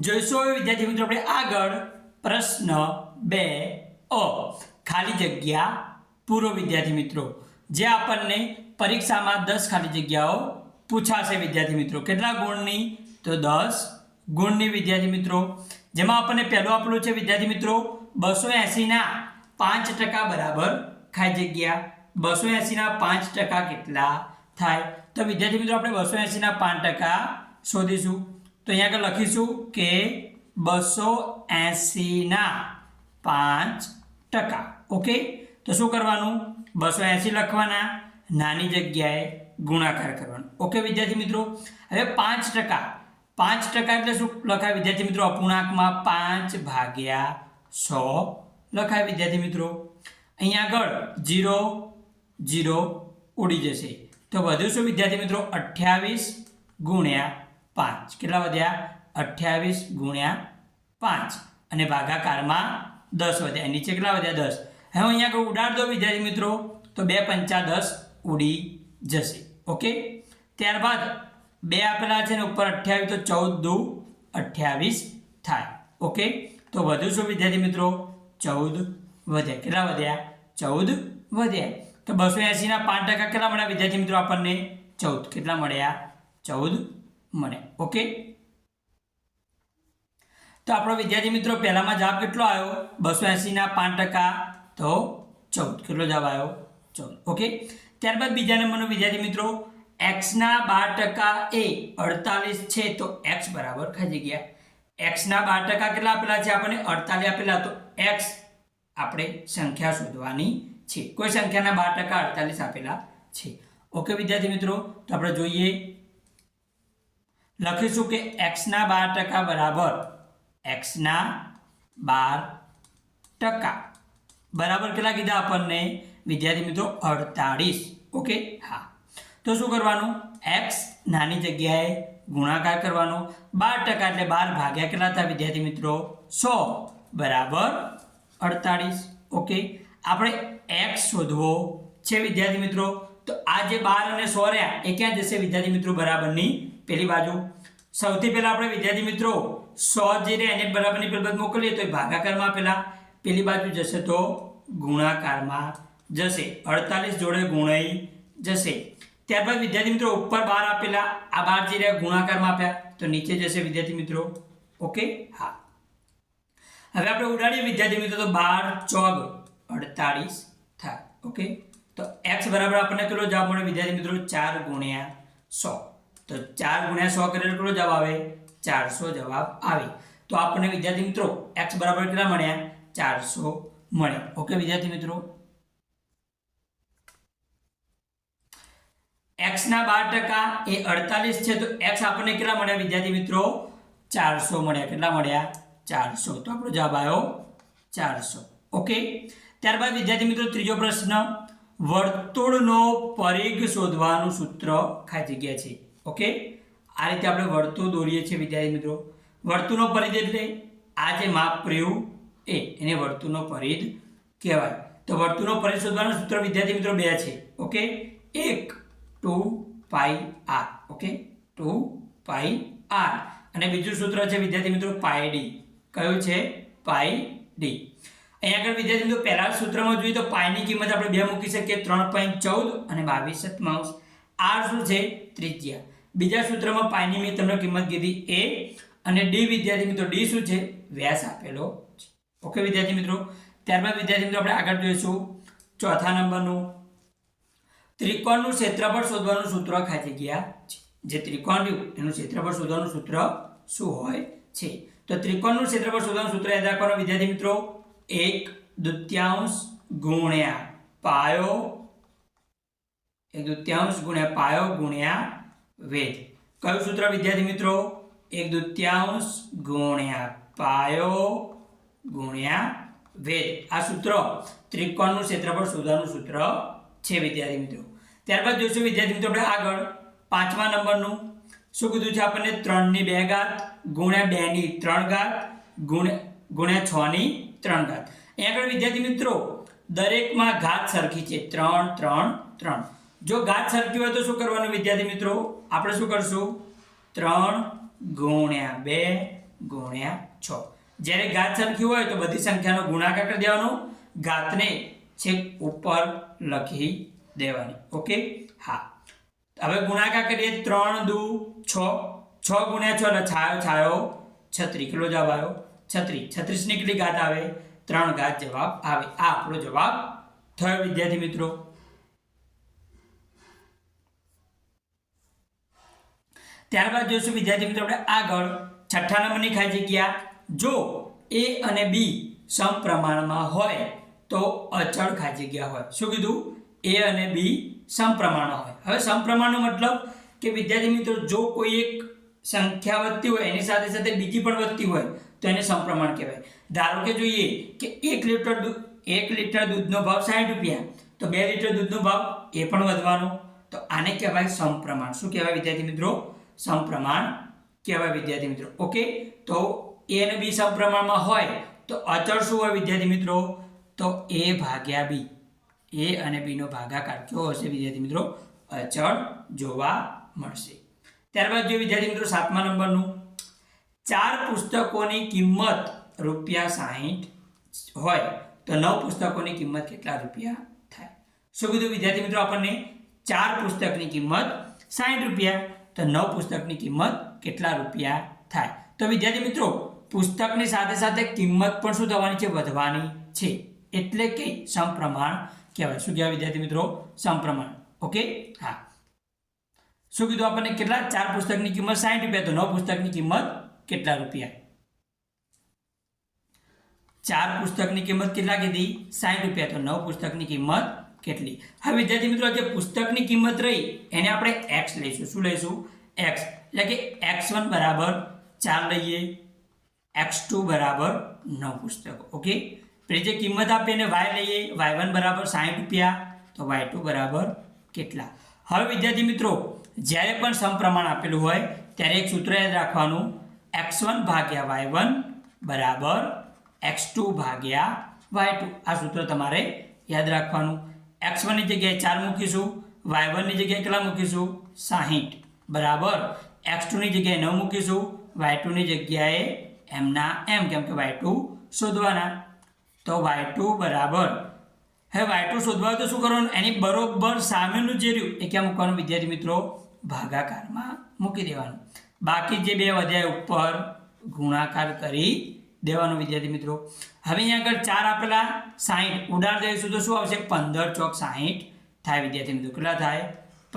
જોઈશું હવે વિદ્યાર્થી મિત્રો આપણે આગળ પ્રશ્ન 2 અ ખાલી જગ્યા પૂરો વિદ્યાર્થી મિત્રો જે આપણને પરીક્ષામાં 10 ખાલી જગ્યાઓ પૂછાશે વિદ્યાર્થી મિત્રો કેટલા ગુણની તો 10 ગુણની વિદ્યાર્થી મિત્રો જેમાં આપણને પહેલું આપેલું છે વિદ્યાર્થી મિત્રો 280 ના 5% બરાબર ખાલી જગ્યા 280 ના 5% કેટલા થાય તો વિદ્યાર્થી મિત્રો આપણે 280 ના 5% શોધીશું तो यहाँ पर लखीशू के 280 ना 5%। ओके तो शू करवानुं 280 लखवाना नानी जग्याए गुणाकार करवानो। ओके विद्यार्थी मित्रों हवे 5% 5% एटले शुं लखाय विद्यार्थी मित्रों अपूर्णांक में 5 भाग्या 100 लखाय विद्यार्थी मित्रों अहीं आगळ 0 0 उड़ी जशे तो वधु शुं विद्यार्थी मित्रों 28 गुण्या 5 કેટલા વધ્યા 28 ગુણ્યા 5 અને ભાગાકારમાં 10 વધ્યા નીચે કેટલા વધ્યા 10 હવે અહીંયા કોઈ ઉડાડ દો વિદ્યાર્થી મિત્રો તો 2 પંચા 10 ઉડી જશે ઓકે ત્યારબાદ 2 આપેલા છે ને ઉપર 28 તો 14 દુ 28 થાય ઓકે તો વધુ શું વિદ્યાર્થી મિત્રો 14 વધ્યા કેટલા વધ્યા 14 વધ્યા તો 280 ના 5% કેટલા મળ્યા વિદ્યાર્થી મિત્રો આપણને 14 કેટલા મળ્યા 14 મળે ઓકે તો આપણો વિદ્યાર્થી મિત્રો પહેલામાં જવાબ કેટલો આવ્યો 280 ના 5% તો 14 કેટલો જવાબ આવ્યો 14 ઓકે ત્યારબાદ બીજા નંબરનો વિદ્યાર્થી મિત્રો x ના 12% એ 48 છે તો x બરાબર ખાલી જગ્યા x ના 12% કેટલા આપેલા છે આપણને 48 આપેલા તો x આપણે સંખ્યા શોધવાની છે કોઈ સંખ્યાના 12% 48 આપેલા છે ઓકે વિદ્યાર્થી મિત્રો તો આપણે જોઈએ લખીશું કે x ના 12% બરાબર x ના 12% બરાબર કેટલા કીધા આપણને વિદ્યાર્થી મિત્રો 48 ઓકે હા તો શું કરવાનું x નાની જગ્યાએ ગુણાકાર કરવાનો 12% એટલે 12 ભાગ્યા કેટલા થાય વિદ્યાર્થી મિત્રો 100 બરાબર 48 ઓકે આપણે x શોધવો છે વિદ્યાર્થી મિત્રો તો આ જે 12 અને 100 રહ્યા એ ક્યાં જશે વિદ્યાર્થી મિત્રો બરાબરની પેલી બાજુ સૌથી પહેલા આપણે વિદ્યાર્થી મિત્રો 100 જે રે એને બરાબરની પેલી બાજુ મોકલીએ તો ભાગાકારમાં પેલી બાજુ જશે તો ગુણાકારમાં જશે 48 જોડે ગુણાઈ જશે ત્યારબાદ વિદ્યાર્થી મિત્રો ઉપર 12 આપેલા આ 12 જે રે ગુણાકારમાં આપ્યા તો નીચે જશે વિદ્યાર્થી મિત્રો ઓકે હા હવે આપણે ઉડાડીએ વિદ્યાર્થી મિત્રો તો 12 ચોક 48 થાય ઓકે તો x બરાબર આપણને કેટલો જવાબ મળે વિદ્યાર્થી મિત્રો 4 ગુણ્યા 100 तो 4 गुण્યા 100 करे કેટલો જવાબ આવે 400 જવાબ આવે તો આપણને વિદ્યાર્થી મિત્રો x બરાબર કેટલા મળ્યા 400 મળે ઓકે વિદ્યાર્થી મિત્રો x ના 12% એ 48 છે તો x આપણને કેટલા મળ્યા વિદ્યાર્થી મિત્રો 400 મળ્યા કેટલા મળ્યા 400 તો આપણો જવાબ આવ્યો 400 ઓકે ત્યારબાદ વિદ્યાર્થી મિત્રો ત્રીજો પ્રશ્ન વર્તુળનો પરિઘ શોધવાનું સૂત્ર ખાલી જગ્યા છે ओके आ रीते આપણે વર્તુળ દોરીએ છીએ વિદ્યાર્થી મિત્રો વર્તુળનો પરિઘ એટલે આ જે માપ રહ્યું એને વર્તુળનો પરિઘ કહેવાય તો વર્તુળનો પરિઘ શોધવાનું સૂત્ર વિદ્યાર્થી મિત્રો બે છે ઓકે એક 2 પાઈ r ઓકે 2 પાઈ r અને બીજું સૂત્ર છે વિદ્યાર્થી મિત્રો પાઈ d કયું છે પાઈ d અહીંયા આગળ વિદ્યાર્થી મિત્રો પહેલા સૂત્રમાં જોઈએ તો પાઈ ની કિંમત આપણે બે મૂકી શકીએ 3.14 અને 22/7 r શું છે ત્રિજ્યા બીજા સૂત્રમાં પાઈની મેં તમને કિંમત કીધી a અને d વિદ્યાર્થી મિત્રો d શું છે વ્યાસ આપેલો છે ઓકે વિદ્યાર્થી મિત્રો ત્યારબાદ વિદ્યાર્થી મિત્રો આપણે આગળ જોઈશું ચોથા નંબરનું ત્રિકોણનું ક્ષેત્રફળ શોધવાનું સૂત્ર ખાલી જગ્યા છે જે ત્રિકોણ રહ્યું એનું ક્ષેત્રફળ શોધવાનું સૂત્ર શું હોય છે તો ત્રિકોણનું ક્ષેત્રફળ શોધવાનું સૂત્ર યાદ રાખવાનું વિદ્યાર્થી મિત્રો 1/2 ગુણ્યા પાયો 1/2 ગુણ્યા પાયો ગુણ્યા વેધ કયું સૂત્ર વિદ્યાર્થી મિત્રો 1/2 ગુણ્યા પાયો ગુણ્યા વેધ આ સૂત્ર ત્રિકોણનું ક્ષેત્રફળ શોધવાનું સૂત્ર છે વિદ્યાર્થી મિત્રો ત્યારબાદ જોઈશું વિદ્યાર્થી મિત્રો આપણે આગળ પાંચમા નંબરનું શું કીધું છે આપણને 3 ની 2 ઘાત ગુણ્યા 2 ની 3 ઘાત ગુણ્યા 6 ની 3 ઘાત અહીંયા આગળ વિદ્યાર્થી મિત્રો દરેકમાં ઘાત સરખી છે 3 3 3 જો ઘાત સરખી હોય તો શું કરવાનું વિદ્યાર્થી મિત્રો આપણે શું કરશું 3 ગુણ્યા 2 ગુણ્યા 6. જ્યારે ઘાત સરખી હોય તો બધી સંખ્યાનો ગુણાકાર કરી દેવાનો, ઘાતને છેક ઉપર લખી દેવાની. ઓકે, હા. હવે ગુણાકાર કરીએ. 3 દુ 6, 6 ગુણ્યા 6 એટલે છાયો છાયો 36. કેટલો જવાબ આવ્યો? 36. 36 ની કેટલી ઘાત આવે? 3 ઘાત જવાબ આવે. આ આપણો જવાબ થયો વિદ્યાર્થી મિત્રો. ત્યારબાદ જોઈશું વિદ્યાર્થી મિત્રો આપણે આગળ 6થા નંબરની ખાલી જગ્યા. જો a અને b સમપ્રમાણમાં હોય તો અચળ ખાલી જગ્યા હોય. શું કીધું? a અને b સમપ્રમાણમાં હોય. હવે સમપ્રમાણનો મતલબ કે વિદ્યાર્થી મિત્રો જો કોઈ એક સંખ્યા વધતી હોય એની સાથે સાથે બીજી પણ વધતી હોય તો એને સમપ્રમાણ કહેવાય. ધારો કે જોઈએ કે 1 લીટર દૂધનો ભાવ 60 રૂપિયા, તો 2 લીટર દૂધનો ભાવ એ પણ વધવાનો, તો આને કહેવાય સમપ્રમાણ. શું કહેવાય વિદ્યાર્થી મિત્રો? સમપ્રમાણ કહેવાય વિદ્યાર્થી મિત્રો. ઓકે, તો a અને b સમપ્રમાણમાં હોય તો અચળ શું હોય વિદ્યાર્થી મિત્રો? તો a ભાગ્યા b. a અને b નો ભાગાકાર કેવો હશે વિદ્યાર્થી મિત્રો? અચળ જોવા મળશે. ત્યારબાદ જો વિદ્યાર્થી મિત્રો 7મા નંબરનું, 4 પુસ્તકોની કિંમત ₹60 હોય તો 9 પુસ્તકોની કિંમત કેટલા રૂપિયા થાય? શું કીધું વિદ્યાર્થી મિત્રો? આપણને 4 પુસ્તકની કિંમત 60 રૂપિયા, તો 9 પુસ્તકની કિંમત કેટલા રૂપિયા થાય? તો વિદ્યાર્થી મિત્રો પુસ્તકની સાથે સાથે કિંમત પણ શું થવાની છે? વધવાની છે. એટલે કે સમપ્રમાણ કહેવાય. શું કહેવાય વિદ્યાર્થી મિત્રો? સમપ્રમાણ. ઓકે, હા. શું કીધું આપણને? કેટલા? 4 પુસ્તકની કિંમત 60 રૂપિયા, તો 9 પુસ્તકની કિંમત કેટલા રૂપિયા? 4 પુસ્તકની કિંમત કેટલા કીધી? 60 રૂપિયા, તો 9 પુસ્તકની કિંમત કેટલી? હવે વિદ્યાર્થી મિત્રો જે પુસ્તકની કિંમત રહી એને આપણે x લઈશું. શું લઈશું? x. એટલે કે x1 બરાબર 4 લઈએ, x2 બરાબર 9 પુસ્તકો. ઓકે, પછી જે કિંમત આપી એને y લઈએ, y1 બરાબર 60 રૂપિયા, તો y2 બરાબર કેટલા? હવે વિદ્યાર્થી મિત્રો જ્યારે પણ સમપ્રમાણ આપેલું હોય ત્યારે એક સૂત્ર યાદ રાખવાનું, x1 ભાગ્યા y1 બરાબર x2 ભાગ્યા y2. આ સૂત્ર તમારે યાદ રાખવાનું. x1 ની જગ્યાએ 4 મૂકીશું, y1 ની જગ્યાએ કેટલા મૂકીશું? 60 બરાબર x2 ની જગ્યાએ 9 મૂકીશું, y2 ની જગ્યાએ એમના એમ, કેમ કે y2 શોધવાના. તો y2 બરાબર, હવે y2 શોધવા તો શું કરવાનું? એની બરોબર સામેનું જે રહ્યું એ ક્યાં મૂકવાનું વિદ્યાર્થી મિત્રો? ભાગાકારમાં મૂકી દેવાનું. બાકી જે બે વધ્યા ઉપર ગુણાકાર કરી દેવાનો વિદ્યાર્થી મિત્રો. હવે અહીંયા આગળ 4 આપેલા 60 ઉડાડ દઈશું તો શું આવશે? 15 ચોક 60 થાય વિદ્યાર્થી મિત્રો. કેટલા થાય?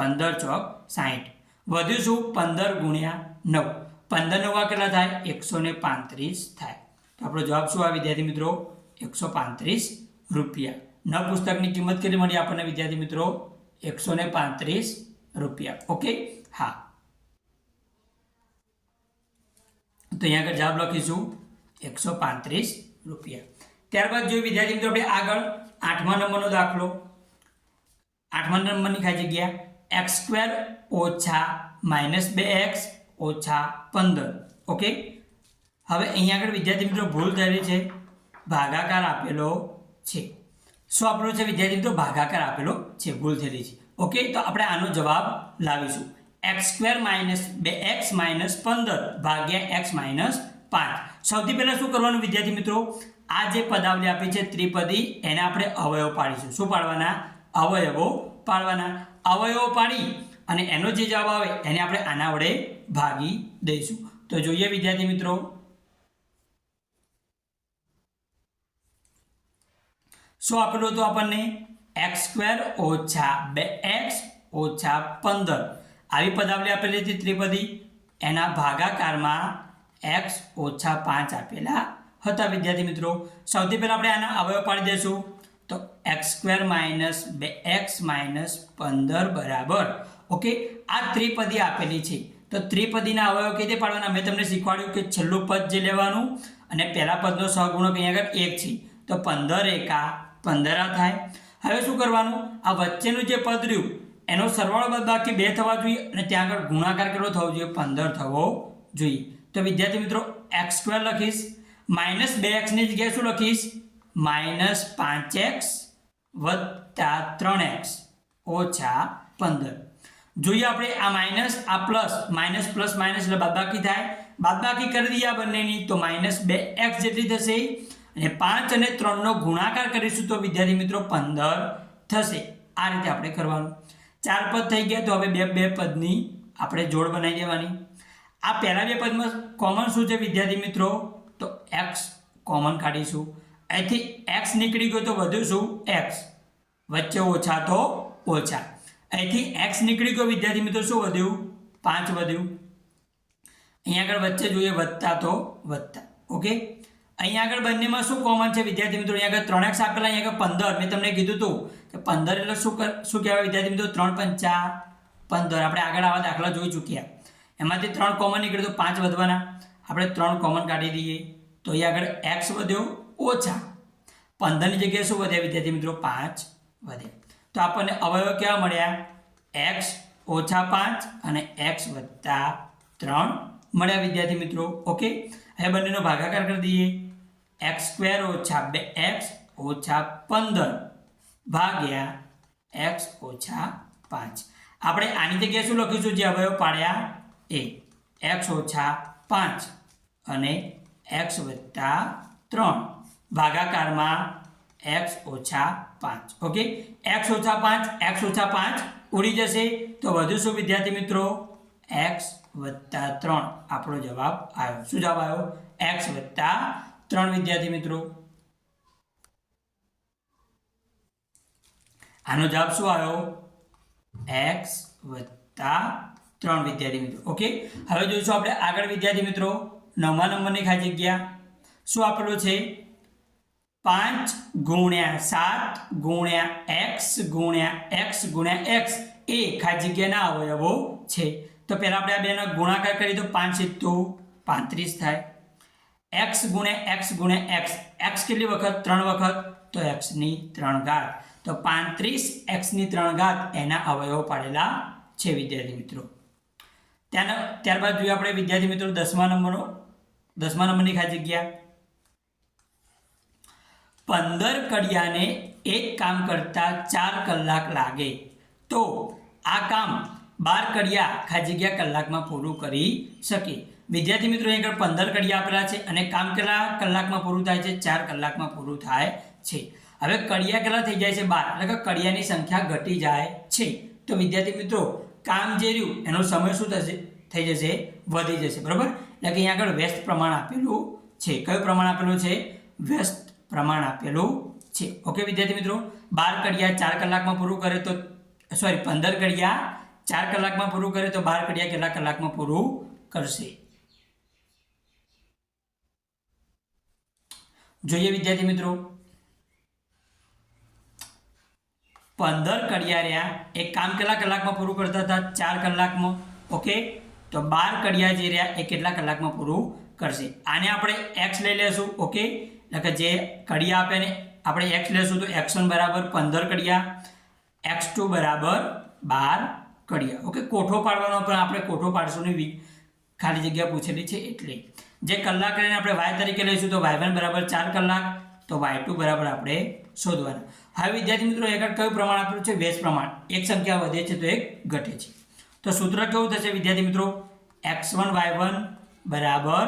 15 ચોક 60. વધ્યું શું? 15 ગુણ્યા 9. 15 9 કેટલા થાય? 135 થાય. તો આપણો જવાબ શું આવે વિદ્યાર્થી મિત્રો? 135 રૂપિયા. 9 પુસ્તકની કિંમત કેટલી મળી આપણને વિદ્યાર્થી મિત્રો? 135 રૂપિયા. ઓકે, હા. તો અહીંયા આગળ જવાબ લખીશું 135 રૂપિયા. ત્યારબાદ જોઈએ વિદ્યાર્થી મિત્રો આપણે આગળ 8મા નંબરનો દાખલો. 8મા નંબરની ખાલી જગ્યા x² ઓછા -2x ઓછા 15. ઓકે, હવે અહીંયા આગળ વિદ્યાર્થી મિત્રો ભૂલ થયેલી છે. ભાગાકાર આપેલો છે. શું આપેલો છે વિદ્યાર્થી મિત્રો? ભાગાકાર આપેલો છે, ભૂલ થયેલી છે. ઓકે, તો આપણે આનો જવાબ લાવીશું. x² -2x -15 ભાગ્યા x -5. સૌથી પહેલા શું કરવાનું વિદ્યાર્થી મિત્રો? આ જે પદાવલી આપી છે ત્રિપદી, એને આપણે અવયવ પાડીશું. શું પાડવાના? અવયવો પાડવાના. અવયવો પાડી અને એનો જે જવાબ આવે એને આપણે આના વડે ભાગી દઈશું. તો જોઈએ વિદ્યાર્થી મિત્રો, શું આપેલું હતું આપણને? x² ઓછા 2x ઓછા 15. આવી પદાવલી આપેલી હતી ત્રિપદી, એના ભાગાકારમાં x ઓછા 5 આપેલા હતા વિદ્યાર્થી મિત્રો. સૌથી પહેલા આપણે આના અવયવ પાડી દઈશું. તો x² -2x -15 બરાબર. ઓકે, આ ત્રિપદી આપેલી છે તો ત્રિપદીના અવયવ કેવી રીતે પાડવાના? મેં તમને શીખવાડ્યું કે છેલ્લું પદ જે લેવાનું અને પહેલા પદનો સહગુણક અહીંયા આગળ 1 છે, તો 15 એકા 15 થાય. હવે શું કરવાનું? આ વચ્ચેનું જે પદ રહ્યું એનો સરવાળો બાદબાકી 2 થવા જોઈએ અને ત્યાં આગળ ગુણાકાર કેટલો થવો જોઈએ? 15 થવો જોઈએ. તો વિદ્યાર્થી મિત્રો x² લખીશ, -2x ની જગ્યાએ શું લખીશ? -5x વત્તા 3x ઓછા 15. જોઈએ આપણે આ માઇનસ આ પ્લસ, માઇનસ પ્લસ માઇનસ એટલે બાદબાકી થાય, બાદબાકી કરી દઈએ આ બંનેની તો -2x જેટલી થશે અને 5 અને 3 નો ગુણાકાર કરીશું તો વિદ્યાર્થી મિત્રો 15 થશે। આ રીતે આપણે કરવાનું। 4 પદ થઈ ગયા તો હવે બે પદની આપણે જોડ બનાવી દેવાની। આ પહેલા બે પદમાં કોમન શું છે વિદ્યાર્થી મિત્રો તો x કોમન કાઢીશું। અહીંથી x નીકળી ગયો તો વધ્યું શું x, વચ્ચે ઓછા તો ઓછા। અહીંથી x નીકળી ગયો વિદ્યાર્થી મિત્રો શું વધ્યું 5 વધ્યું। અહીંયા આગળ વચ્ચે જોઈએ વત્તા તો વત્તા। ઓકે, અહીંયા આગળ બંનેમાં શું કોમન છે વિદ્યાર્થી મિત્રો, અહીંયા આગળ 3x આપેલા, અહીંયા આગળ 15। મેં તમને કીધું હતું કે 15 એટલે શું કહેવાય વિદ્યાર્થી મિત્રો 3 5 15। આપણે આગળ આવા દાખલા જોઈ ચૂક્યા। એમાંથી 3 કોમન નીકળે તો 5 વધવાના। આપણે 3 કોમન કાઢી દઈએ તો અહીંયા આગળ x વધ્યો ઓછા 15 ની જગ્યાએ શું વધ્યા વિદ્યાર્થી મિત્રો 5 વધ્યા। તો આપણને અવયવ કેવા મળ્યા x ઓછા 5 અને x વત્તા 3 મળ્યા વિદ્યાર્થી મિત્રો। ઓકે, હવે બંનેનો ભાગાકાર કરી દઈએ। x² ઓછા 2x ઓછા 15 ભાગ્યા x ઓછા 5। આપણે આની જગ્યાએ શું લખીશું જે અવયવ પાડ્યા એ x ઓછા 5 અને x વત્તા 3 ભાગાકારમાં x ઓછા 5। ઓકે, x ઓછા 5 x ઓછા 5 ઉડી જશે તો વધુ શું વિદ્યાર્થી મિત્રો x વત્તા 3 આપણો જવાબ આવ્યો। શું જવાબ આવ્યો x વત્તા 3 વિદ્યાર્થી મિત્રો। આનો જવાબ શું આવ્યો x વત્તા 3 વિદ્યાર્થી મિત્રો। ઓકે, હવે જોઈશું આપણે આગળ વિદ્યાર્થી મિત્રો 9મા નંબરની ખાલી જગ્યા શું આપેલું છે 5 ગુણ્યા 7 ગુણ્યા x ગુણ્યા x એ ખાલી જગ્યાના અવયવો છે। તો પહેલા આપણે આ બેનો ગુણાકાર કરીએ તો 5 × 35 થાય। x ગુણ્યા x કેટલી વખત 3 વખત તો x ની 3 ઘાત તો 35 x ની 3 ઘાત એના અવયવો પાડેલા છે વિદ્યાર્થી મિત્રો। ત્યારબાદ જોઈએ આપણે વિદ્યાર્થી મિત્રો 10મા નંબરની ખાલી જગ્યા 15 કડિયાને એક કામ કરતા 4 કલાક લાગે તો આ કામ 12 કડિયા ખાલી જગ્યા કલાકમાં પૂરું કરી શકે। વિદ્યાર્થી મિત્રો અહીં આગળ 15 કડિયા આપેલા છે અને કામ કેટલા કલાકમાં પૂરું થાય છે 4 કલાકમાં પૂરું થાય છે। હવે કડિયા કેટલા થઈ જાય છે 12 એટલે કે કડિયાની સંખ્યા ઘટી જાય છે। તો વિદ્યાર્થી મિત્રો કામ જે રહ્યું એનો સમય શું થશે થઈ જશે વધી જશે બરાબર। એટલે કે અહીંયા આગળ વ્યસ્ત પ્રમાણ આપેલું છે। કયું પ્રમાણ આપેલું છે વ્યસ્ત પ્રમાણ આપેલું છે। ઓકે વિદ્યાર્થી મિત્રો 12 કડિયા 4 કલાકમાં પૂરું કરે તો 15 કડિયા 4 કલાકમાં પૂરું કરે તો 12 કડિયા કેટલા કલાકમાં પૂરું કરશે જોઈએ વિદ્યાર્થી મિત્રો 15 કડિયા રહ્યા એક કામ કેટલા કલાકમાં પૂરું કરતા હતા 4 કલાકમાં। ઓકે, તો 12 કડિયા જે રહ્યા એ કેટલા કલાકમાં પૂરું કરશે। આને આપણે x લઈ લેશું। ઓકે, એટલે કે જે કડિયા આપે ને આપણે x લેશું તો x1 બરાબર 15 કડિયા x2 બરાબર 12 કડિયા। ઓકે, કોઠો પાડવાનો પણ આપણે કોઠો પાડશું નહીં ખાલી જગ્યા પૂછેલી છે એટલે જે કલાક લઈને આપણે y તરીકે લઈશું તો y1 બરાબર 4 કલાક તો y2 બરાબર આપણે શોધવાના। હવે વિદ્યાર્થી મિત્રો આગળ કયું પ્રમાણ આપેલું છે વ્યસ્ત પ્રમાણ। એક સંખ્યા વધે છે તો એક ઘટે છે। તો સૂત્ર કેવું થશે વિદ્યાર્થી મિત્રો x1 y1 બરાબર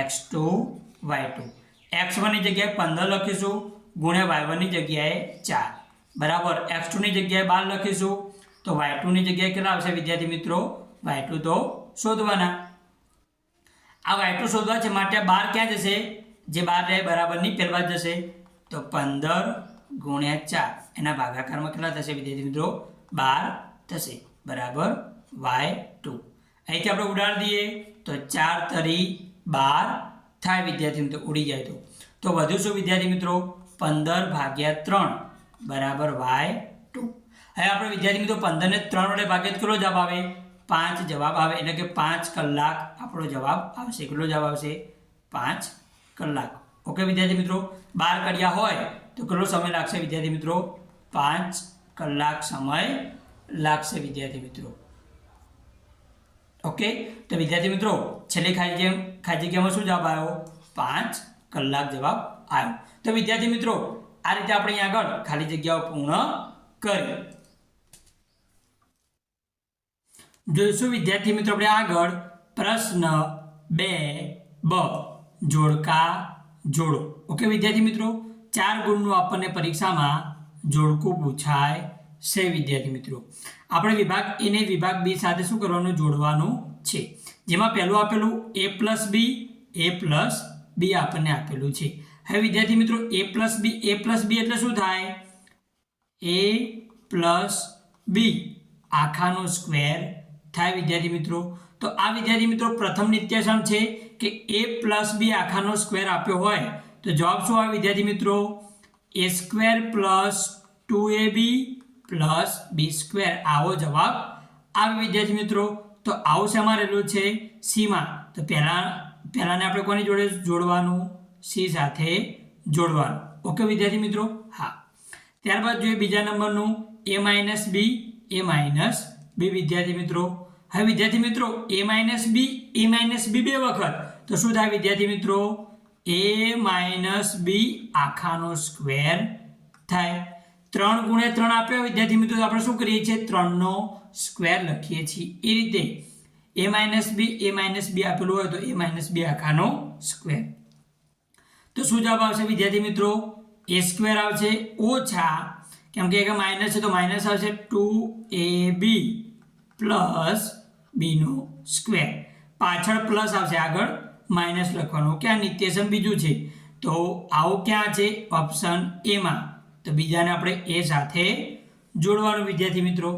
x2 y2। x1 ની જગ્યાએ 15 લખીશું ગુણ્યા y1 ની જગ્યાએ 4 બરાબર x2 ની જગ્યાએ 12 લખીશું તો y2 ની જગ્યાએ કેટલા આવશે વિદ્યાર્થી મિત્રો y2 તો શોધવાના। આ y2 શોધવા છે માટે 12 ક્યાં જશે જે 12 રહે બરાબરની પહેલા જશે તો 15 ગુણ્યા 4 એના ભાગાકારમાં કેટલા થશે વિદ્યાર્થી મિત્રો 12 થશે બરાબર y2। અહીંથી આપણે ઉડાડી દઈએ તો 4 તરી 12 થાય વિદ્યાર્થી મિત્રો ઉડી જાય તો વધુ શું વિદ્યાર્થી મિત્રો 15 ભાગ્યા 3 બરાબર y2। હવે આપણે વિદ્યાર્થી મિત્રો 15 ને 3 વડે ભાગે કેટલો જવાબ આવે 5 જવાબ આવે એટલે કે 5 કલાક આપણો જવાબ આવશે। કેટલો જવાબ આવશે 5 કલાક। ઓકે વિદ્યાર્થી મિત્રો 12 કડિયા હોય તો કેટલો સમય લાગશે વિદ્યાર્થી મિત્રો 5 કલાક સમય લાગશે વિદ્યાર્થી મિત્રો। ઓકે, તો વિદ્યાર્થી મિત્રો છેલ્લી ખાલી જગ્યામાં શું જવાબ આવ્યો 5 કલાક જવાબ આવ્યો। તો વિદ્યાર્થી મિત્રો આ રીતે આપણે અહીં આગળ ખાલી જગ્યાઓ પૂર્ણ કરી જોઈશું વિદ્યાર્થી મિત્રો આપણે આગળ પ્રશ્ન 2 બ જોડકા જોડો. ઓકે વિદ્યાર્થી મિત્રો, 4 ગુણનું આપણને પરીક્ષામાં જોડકું પૂછાય છે વિદ્યાર્થી મિત્રો. આપણે વિભાગ એ ને વિભાગ બી સાથે શું કરવાનું, જોડવાનું છે. જેમાં પહેલું આપેલું a પ્લસ બી આપણને આપેલું છે. હવે વિદ્યાર્થી મિત્રો a પ્લસ બી એટલે શું થાય, a પ્લસ બી આખાનો સ્ક્વેર થાય વિદ્યાર્થી મિત્રો. તો આ વિદ્યાર્થી મિત્રો પ્રથમ નિત્યસમ છે કે a પ્લસ બી આખાનો સ્ક્વેર આપ્યો હોય તો જવાબ શું આવે વિદ્યાર્થી મિત્રો, a square plus 2ab plus B square. આવો જવાબ આવે વિદ્યાર્થી મિત્રો. તો આવું શેમાં રહેલું છે, સીમાં. તો પહેલાને આપણે કોની જોડે જોડવાનું, સી સાથે જોડવાનું. ઓકે વિદ્યાર્થી મિત્રો. હા, ત્યારબાદ જોઈએ બીજા નંબરનું a માઇનસ બી વિદ્યાર્થી મિત્રો. હવે વિદ્યાર્થી મિત્રો a માઇનસ બી બે વખત તો શું થાય વિદ્યાર્થી મિત્રો, a માઇનસ બી આખાનો સ્ક્વેર થાય. 3 ગુણ્યા 3 આપ્યો વિદ્યાર્થી મિત્રો, આપણે શું કરીએ છીએ, 3 નો સ્ક્વેર લખીએ છીએ. એ રીતે a માઇનસ બી આપેલું હોય તો a માઇનસ બી આખાનો સ્ક્વેર. તો શું જવાબ આવશે વિદ્યાર્થી મિત્રો, a સ્ક્વેર આવશે ઓછા, કેમ કે માઇનસ છે તો માઇનસ આવશે 2ab પ્લસ બીનો સ્ક્વેર. પાછળ પ્લસ આવશે, આગળ માઇનસ લખવાનું. કે આ નિત્યસમ બીજું છે તો આવું ક્યાં છે, ઓપ્શન એમાં. તો બીજાને આપણે એ સાથે જોડવાનું વિદ્યાર્થી મિત્રો.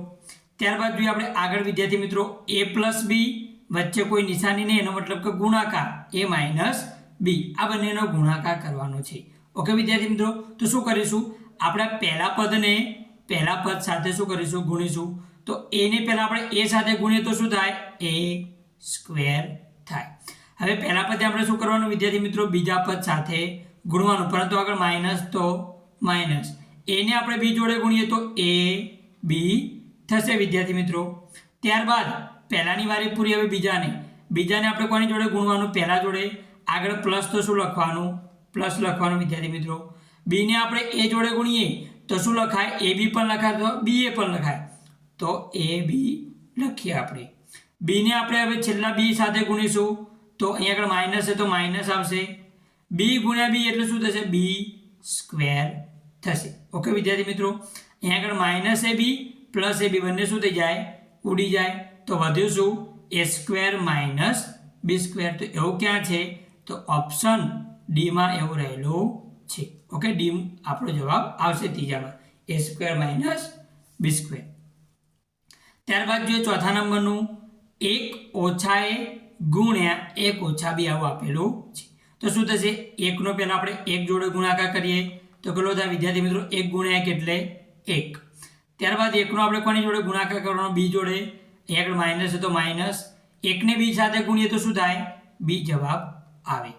ત્યારબાદ જોઈએ આપણે આગળ વિદ્યાર્થી મિત્રો, a પ્લસ બી વચ્ચે કોઈ નિશાની નહીં, એનો મતલબ કે ગુણાકાર a માઇનસ બી, આ બંનેનો ગુણાકાર કરવાનો છે. ઓકે વિદ્યાર્થી મિત્રો. તો શું કરીશું, આપણે પહેલા પદ સાથે શું કરીશું, ગુણીશું. તો a ને પહેલા આપણે a સાથે ગુણીએ તો શું થાય, a સ્ક્વેર થાય. હવે પહેલા પદે આપણે શું કરવાનું વિદ્યાર્થી મિત્રો, બીજા પદ સાથે ગુણવાનું, પરંતુ આગળ માઇનસ તો માઇનસ. a ને આપણે બી જોડે ગુણીએ તો a બી થશે વિદ્યાર્થી મિત્રો. ત્યારબાદ પહેલાની વારી પૂરી. હવે બીજાને આપણે કોની જોડે ગુણવાનું, પહેલા જોડે. આગળ પ્લસ તો શું લખવાનું, પ્લસ લખવાનું વિદ્યાર્થી મિત્રો. બી ને આપણે એ જોડે ગુણીએ તો શું લખાય, એ બી પણ લખાય, તો બી એ પણ લખાય, તો એ બી લખીએ આપણે. બી ને આપણે હવે છેલ્લા બી સાથે ગુણીશું તો અહીંયા આગળ માઇનસ છે તો માઇનસ આવશે. બી ગુણ્યા બી એટલે શું થશે, બી સ્ક્વેર થશે. ઓકે વિદ્યાર્થી મિત્રો, અહીંયા આગળ માઇનસ એ બી પ્લસ એ બી બંને શું થઈ જાય, ઉડી જાય. તો વધ્યું શું, એ સ્ક્વેર માઇનસ બી સ્ક્વેર. તો એવું ક્યાં છે, તો ઓપ્શન ડીમાં એવું રહેલું છે. ઓકે, ડી આપણો જવાબ આવશે ત્રીજામાં, એ સ્ક્વેર માઇનસ બી સ્ક્વેર. ત્યારબાદ જોઈએ ચોથા નંબરનું, 1 ઓછા એ ગુણ્યા 1 ઓછા બી આવું આપેલું છે. તો શું થશે, 1 નો પહેલા આપણે 1 જોડે ગુણાકાર કરીએ તો કેટલો થાય વિદ્યાર્થી મિત્રો, 1 ગુણ્યા 1 એટલે 1. ત્યારબાદ 1 નો આપણે કોની જોડે ગુણાકાર કરવાનો, બી જોડે. અહીંયા આગળ માઇનસ છે તો માઇનસ. 1 ને બી સાથે ગુણીએ તો શું થાય, બી જવાબ આવે.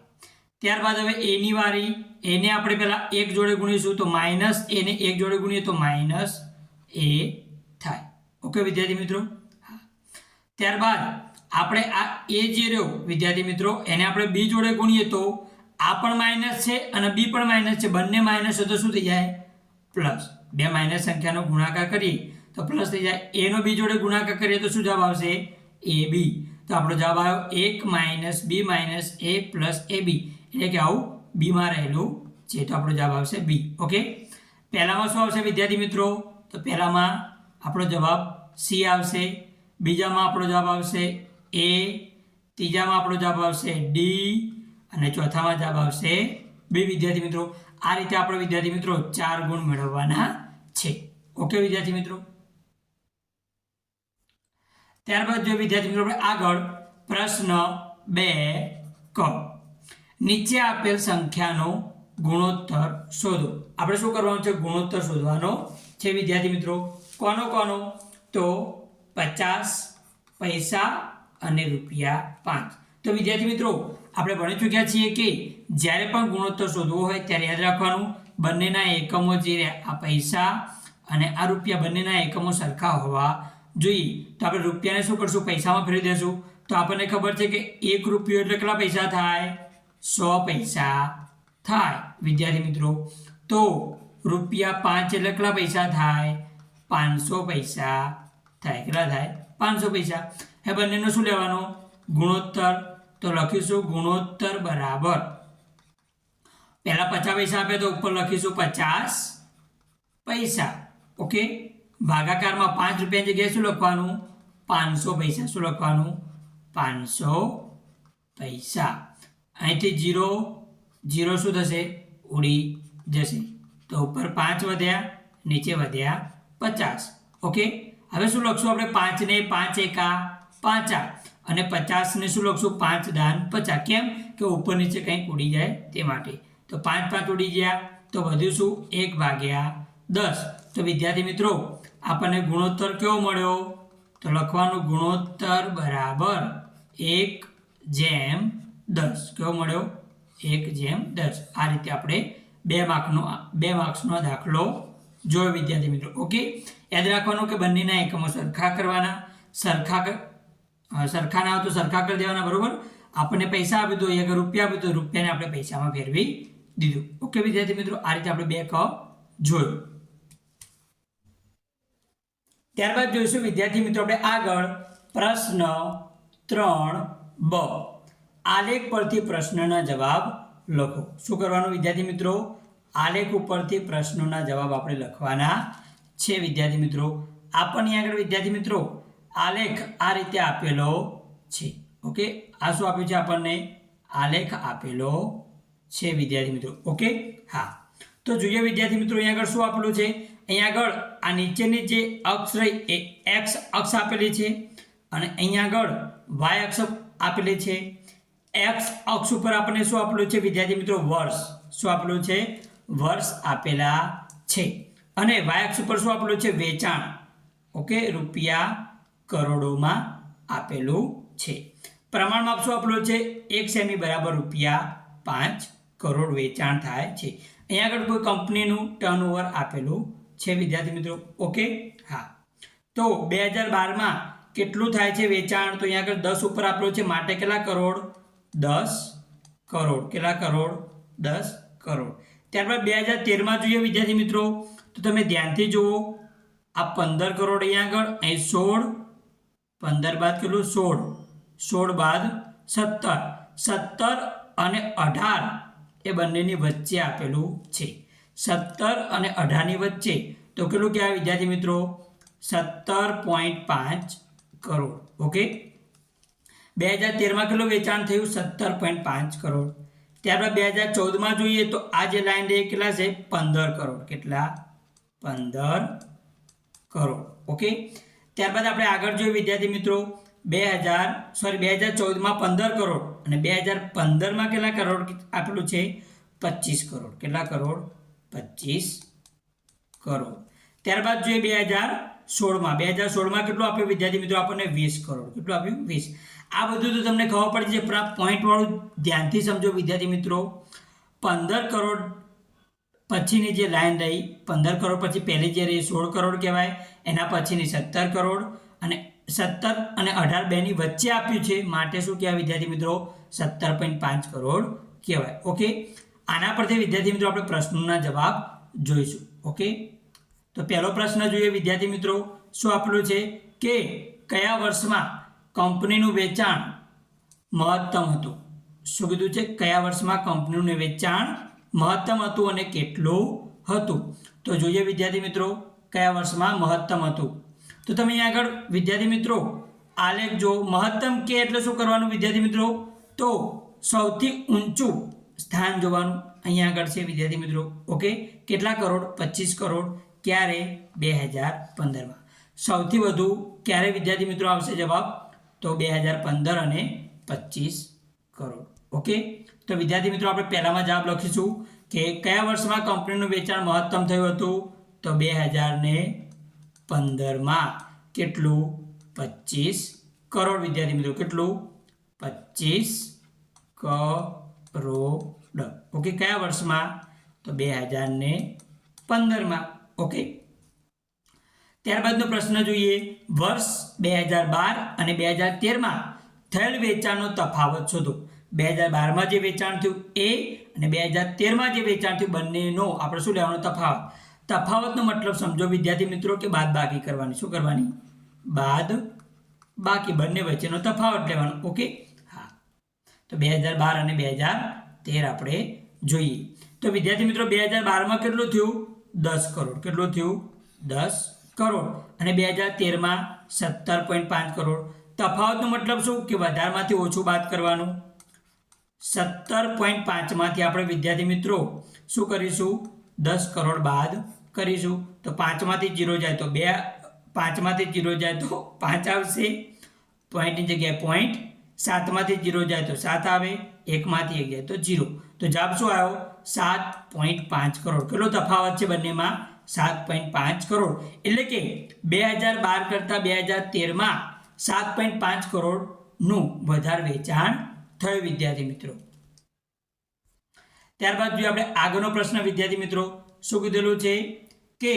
ત્યારબાદ હવે એ ની વારી. એને આપણે પહેલા 1 જોડે ગુણીશું તો માઇનસ એ ને 1 જોડે ગુણીએ તો માઇનસ એ થાય. ઓકે વિદ્યાર્થી મિત્રો. ત્યારબાદ આપણે આ એ જે રહ્યો વિદ્યાર્થી મિત્રો, એને આપણે બી જોડે ગુણીએ તો આ પણ માઇનસ છે અને બી પણ માઇનસ છે, બંને માઇનસ છે તો શું થઈ જાય, પ્લસ. બે માઇનસ સંખ્યાનો ગુણાકાર કરીએ તો પ્લસ થઈ જાય. એ નો બી જોડે ગુણાકાર કરીએ તો શું જવાબ આવશે, એ બી. તો આપણો જવાબ આવ્યો 1 માઇનસ બી માઇનસ એ પ્લસ એ બી, એટલે કે આવું બીમાં રહેલું છે. તો આપણો જવાબ આવશે બી. ઓકે, પહેલામાં શું આવશે વિદ્યાર્થી મિત્રો, તો પહેલામાં આપણો જવાબ સી આવશે, બીજામાં આપણો જવાબ આવશે એ, ત્રીજામાં આપણો જવાબ આવશે ડી અને ચોથામાં જવાબ આવશે બી વિદ્યાર્થી મિત્રો. આ રીતે આપણે વિદ્યાર્થી મિત્રો 4 ગુણ મેળવવાના છે. ઓકે વિદ્યાર્થી મિત્રો. ત્યારબાદ જો વિદ્યાર્થી મિત્રો આપણે આગળ પ્રશ્ન 2 ક, નીચે આપેલ સંખ્યાનો ગુણોત્તર શોધો. આપણે શું કરવાનું છે, ગુણોત્તર શોધવાનો છે વિદ્યાર્થી મિત્રો. કોનો, તો 50 પૈસા અને ₹5. તો વિદ્યાર્થી મિત્રો આપણે ભણી ચૂક્યા છીએ કે જ્યારે પણ ગુણોત્તર શોધવો હોય ત્યારે યાદ રાખવાનું, બંનેના એકમો જે આ પૈસા અને આ રૂપિયા બંનેના એકમો સરખા હોવા જોઈએ. તો આપણે રૂપિયાને શું કરશું, પૈસામાં ફેરવી દેશું. તો આપણને ખબર છે કે 1 રૂપિયો એટલે કેટલા પૈસા થાય, 100 પૈસા થાય વિદ્યાર્થી મિત્રો. તો ₹5 એટલે કેટલા પૈસા થાય, 500 પૈસા થાય. કેટલા થાય, 500 પૈસા. હવે બંનેનો શું લેવાનો, ગુણોત્તર. તો લખીશું ગુણોત્તર બરાબર પહેલા 50 પૈસા આપે તો ઉપર લખીશું 50 પૈસા. ઓકે, ભાગાકારમાં 5 રૂપિયાની જગ્યાએ શું લખવાનું 500 પૈસા. શું લખવાનું 500 પૈસા. અહીંથી 0 શું થશે ઉડી જશે. તો ઉપર 5 વધ્યા, નીચે વધ્યા 50. ઓકે, હવે શું લખશું આપણે 5 ને 5 એકા 5 અને 50 ને શું લખશું 5 દાન 50. કેમ કે ઉપર નીચે કંઈક ઉડી જાય તે માટે. તો 5 5 ઉડી ગયા તો વધ્યું શું 1/10. તો વિદ્યાર્થી મિત્રો આપણને ગુણોત્તર કેવો મળ્યો તો લખવાનું ગુણોત્તર બરાબર 1/10. કેવો મળ્યો 1/10. આ રીતે આપણે 2 માર્ક્સનો દાખલો જોયો વિદ્યાર્થી મિત્રો. ઓકે, યાદ રાખવાનું કે બંનેના એકમો સરખા કરવાના. સરખા ના હોય તો સરખા કરી દેવાના. બરોબર, આપણને પૈસા આપ્યું તો અગર રૂપિયા આપ્યું તો રૂપિયાને આપણે પૈસામાં ફેરવી દીધું. ઓકે વિદ્યાર્થી મિત્રો, આ રીતે આપણે 2 ક જોયું. ત્યારબાદ જોઈશું વિદ્યાર્થી મિત્રો આપણે આગળ પ્રશ્ન 3b. આલેખ પરથી પ્રશ્નના જવાબ લખો. શું કરવાનું વિદ્યાર્થી મિત્રો આલેખ ઉપરથી પ્રશ્નોના જવાબ આપણે લખવાના છે વિદ્યાર્થી મિત્રો. આપણને આગળ વિદ્યાર્થી મિત્રો આલેખ આ રીતે આપેલો છે. ઓકે, આ શું આપ્યું છે આપણને આલેખ આપેલો છે વિદ્યાર્થી મિત્રો. ઓકે, હા, તો જોઈએ વિદ્યાર્થી મિત્રો અહીંયા આગળ શું આપેલું છે. અહીંયા આગળ આ નીચેની જે અક્ષ રહી એ એક્સ અક્ષ આપેલી છે અને અહીંયા આગળ વાય અક્ષ આપેલી છે. એક્સ અક્ષ ઉપર આપણને શું આપેલું છે વિદ્યાર્થી મિત્રો વર્ષ. શું આપેલું છે વર્ષ આપેલા છે. અને વાય અક્ષ ઉપર શું આપેલું છે વેચાણ. ઓકે, રૂપિયા કરોડોમાં આપેલું છે. પ્રમાણમાં શું આપેલું છે 1 સેમી બરાબર ₹5 કરોડ વેચાણ થાય છે. અહીંયા આગળ કોઈ કંપનીનું ટર્નઓવર આપેલું છે વિદ્યાર્થી મિત્રો. ઓકે, હા, તો 2012માં કેટલું થાય છે વેચાણ તો અહીંયા આગળ 10 ઉપર આપેલું છે માટે કેટલા કરોડ 10 કરોડ. કેટલા કરોડ 10 કરોડ. ત્યારબાદ 2013માં જોઈએ વિદ્યાર્થી મિત્રો તો તમે ધ્યાનથી જુઓ આ 15 કરોડ અહીંયા આગળ અહીં 16 15 બાદ કેટલું 16 બાદ 17 અને 18 એ બંનેની વચ્ચે આપેલું છે. 17 અને 18 ની વચ્ચે તો કેટલું કહેવાય વિદ્યાર્થી મિત્રો 17.5 કરોડ. ઓકે, 2013માં કેટલું વેચાણ થયું 17.5 કરોડ. ત્યારબાદ 2014માં જોઈએ તો આ જે લાઈન રહી કેટલા છે 15 કરોડ. કેટલા 15 કરોડ. ઓકે, ત્યારબાદ આપણે આગળ જોઈએ વિદ્યાર્થી મિત્રો 2014માં 15 કરોડ અને 2015માં કેટલા કરોડ આપેલું છે 25 કરોડ. કેટલા કરોડ 25 કરોડ. ત્યારબાદ જોઈએ 2016માં કેટલું આપ્યું વિદ્યાર્થી મિત્રો આપણને 20 કરોડ. કેટલું આપ્યું 20. આ બધું તો તમને ખબર પડી છે પણ આ પોઈન્ટ વાળું ધ્યાનથી સમજો વિદ્યાર્થી મિત્રો. 15 કરોડ પછીની જે લાઈન રહી 15 કરોડ પછી પહેલી જે રહી 16 કરોડ કહેવાય. એના પછીની 17 કરોડ અને 17 અને 18 બેની વચ્ચે આપ્યું છે માટે શું કહેવાય વિદ્યાર્થી મિત્રો 17.5 કરોડ કહેવાય. ઓકે, આના પરથી વિદ્યાર્થી મિત્રો આપણે પ્રશ્નોના જવાબ જોઈશું. ઓકે, તો પહેલો પ્રશ્ન જોઈએ વિદ્યાર્થી મિત્રો શું આપેલું છે કે કયા વર્ષમાં કંપનીનું વેચાણ મહત્તમ હતું. શું કીધું છે કયા વર્ષમાં કંપનીનું વેચાણ મહત્તમ હતું અને કેટલું હતું. તો જોઈએ વિદ્યાર્થી મિત્રો કયા વર્ષમાં મહત્તમ હતું. તો તમે અહીંયા આગળ વિદ્યાર્થી મિત્રો આલેખ જો મહત્તમ કે એટલે શું કરવાનું વિદ્યાર્થી મિત્રો તો સૌથી ઊંચું સ્થાન જોવાનું. અહીંયા આગળ છે વિદ્યાર્થી મિત્રો. ઓકે, કેટલા કરોડ 25 કરોડ. ક્યારે 2015માં. સૌથી વધુ ક્યારે વિદ્યાર્થી મિત્રો આવશે જવાબ તો 2015 અને 25 કરોડ. ઓકે, તો વિદ્યાર્થી મિત્રો આપણે પહેલામાં જવાબ લખીશું કે કયા વર્ષમાં કંપનીનું વેચાણ મહત્તમ થયું હતું તો 2015માં. કેટલું 25 કરોડ વિદ્યાર્થી મિત્રો. કેટલું 25 કરોડ. ઓકે, કયા વર્ષમાં તો 2015માં. ઓકે, ત્યારબાદનો પ્રશ્ન જોઈએ વર્ષ 2012 અને 2013માં થયેલ વેચાણનો તફાવત શોધો. 2012માં જે વેચાણ થયું એ અને 2013માં જે વેચાણ થયું બંનેનો આપણે શું લેવાનો તફાવત. તફાવતનો મતલબ સમજો વિદ્યાર્થી મિત્રો કે બાદ બાકી કરવાની. શું કરવાની બાદ બાકી બંને વચ્ચેનો તફાવત લેવાનો. ઓકે, હા, તો 2012 અને 2013 આપણે જોઈએ. તો વિદ્યાર્થી મિત્રો 2012માં કેટલું થયું? 10 કરોડ. કેટલું થયું? 10 કરોડ. અને 2013માં 17.5 કરોડ. તફાવતનો મતલબ શું? કે વધારમાંથી ઓછું બાદ કરવાનું. 17.5 માંથી આપણે વિદ્યાર્થી મિત્રો શું કરીશું? 10 કરોડ બાદ કરીશું. તો 5 માંથી 0 જાય તો 2, 5 માંથી 0 જાય તો 5 આવશે, પોઈન્ટની જગ્યાએ પોઈન્ટ. 7 માંથી 0 જાય તો 7 આવે, 1 માંથી 1 જાય તો 0. તો જવાબ શું આવ્યો? 7.5 કરોડ. કેટલો તફાવત છે બંનેમાં? 7.5 કરોડ. એટલે કે 2012 કરતાં 2013માં 7.5 કરોડનું વધારે વેચાણ થયું વિદ્યાર્થી મિત્રો. ત્યારબાદ જોઈએ આપણે આગળનો પ્રશ્ન વિદ્યાર્થી મિત્રો. શું કીધેલું છે કે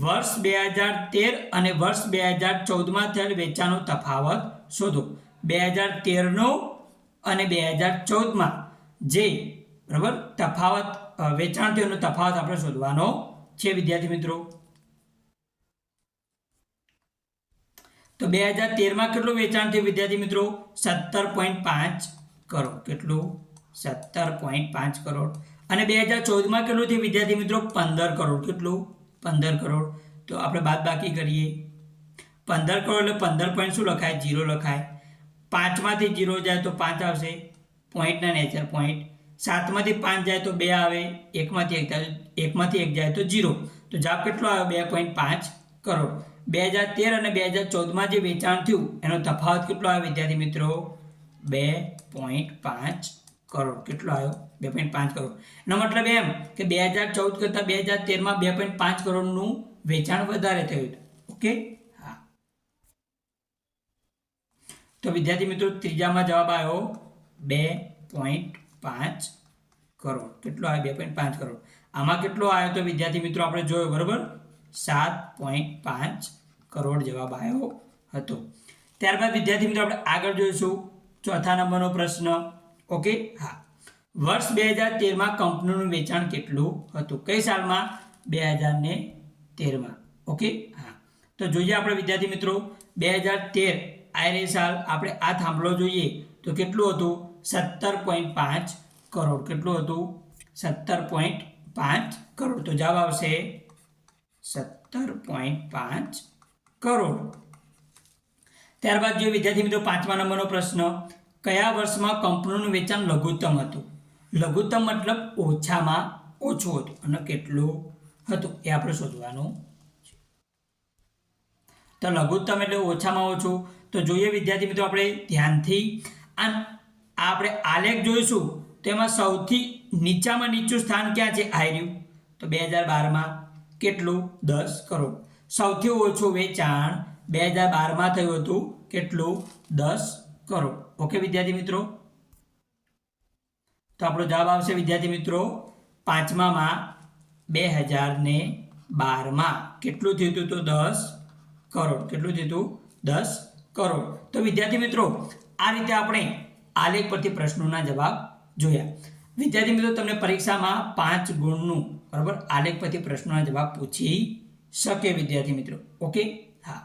વર્ષ 2013 અને વર્ષ 2014માં થયેલ વેચાણનો તફાવત શોધો. 2013નો અને 2014માં જે બરાબર તફાવત વેચાણ થયો એનો તફાવત આપણે શોધવાનો છે વિદ્યાર્થી મિત્રો. તો 2013માં કેટલું વેચાણ થયું વિદ્યાર્થી મિત્રો? 17.5 કરોડ. કેટલું? 17.5 કરોડ. અને 2014માં કેટલું થયું વિદ્યાર્થી મિત્રો? 15 કરોડ. કેટલું? 15 કરોડ. તો આપણે બાદ બાકી કરીએ. 15 કરોડ એટલે 15 પોઈન્ટ શું લખાય? 0 લખાય. 5 માંથી 0 જાય તો 5 આવશે, પોઈન્ટના નેચર પોઈન્ટ. 7 માંથી 5 જાય તો 2 આવે, 1 માંથી 1 જાય તો 0. તો જવાબ કેટલો આવ્યો? 2.5 કરોડ. 2013 અને 2014માં જે વેચાણ થયું એનો તફાવત કેટલો આવ્યો વિદ્યાર્થી મિત્રો? 2.5 કરોડ. કેટલો આવ્યો? 2.5 કરોડ. એનો મતલબ એમ કે 2014 કરતાં 2013માં 2.5 કરોડનું વેચાણ વધારે થયું હતું. ઓકે, હા. તો વિદ્યાર્થી મિત્રો ત્રીજામાં જવાબ આવ્યો 2.5 કરોડ. કેટલો આવ્યો? 2.5 કરોડ. આમાં કેટલો આવ્યો તો વિદ્યાર્થી મિત્રો આપણે જોયો બરાબર? 7.5 કરોડ જવાબ આવ્યો હતો. ત્યારબાદ વિદ્યાર્થી મિત્રો આપણે આગળ જોઈશું ચોથા નંબરનો પ્રશ્ન. ઓકે, હા. વર્ષ 2013માં કંપનીનું વેચાણ કેટલું હતું? કઈ સાલમાં? 2013માં. ઓકે, હા. તો જોઈએ આપણે વિદ્યાર્થી મિત્રો 2013 આ સાલ આપણે આ થાંભલો જોઈએ તો કેટલું હતું? 17.5 કરોડ. કેટલું હતું? 17.5 કરોડ. તો જવાબ આવશે 17.5 કરોડ. ત્યારબાદ જોઈએ વિદ્યાર્થી મિત્રો પાંચમા નંબરનો પ્રશ્ન. કયા વર્ષમાં કંપનીનું વેચાણ લઘુત્તમ હતું? લઘુત્તમ મતલબ ઓછામાં ઓછું હતું. અને કેટલું હતું એ આપણે શોધવાનું છે. તો લઘુત્તમ એટલે ઓછામાં ઓછું. તો જોઈએ વિદ્યાર્થી મિત્રો આપણે ધ્યાનથી આપણે આલેખ જોઈશું. તેમાં સૌથી નીચામાં નીચું સ્થાન ક્યાં છે? આયર્યું. તો 2012માં કેટલું? 10 કરોડ. સૌથી ઓછું વેચાણ 2012માં થયું હતું. કેટલું? 10 કરોડ. ઓકે વિદ્યાર્થી મિત્રો. તો આપણો જવાબ આવશે વિદ્યાર્થી મિત્રો પાંચમામાં 2012માં કેટલું થયું હતું? તો 10 કરોડ. કેટલું થયું હતું? 10 કરોડ. તો વિદ્યાર્થી મિત્રો આ રીતે આપણે આલેખ પરથી પ્રશ્નોના જવાબ જોયા. વિદ્યાર્થી મિત્રો તમને પરીક્ષામાં 5 ગુણનું બરાબર આલેખ પરથી પ્રશ્નોના જવાબ પૂછી શકે વિદ્યાર્થી મિત્રો. ઓકે, હા.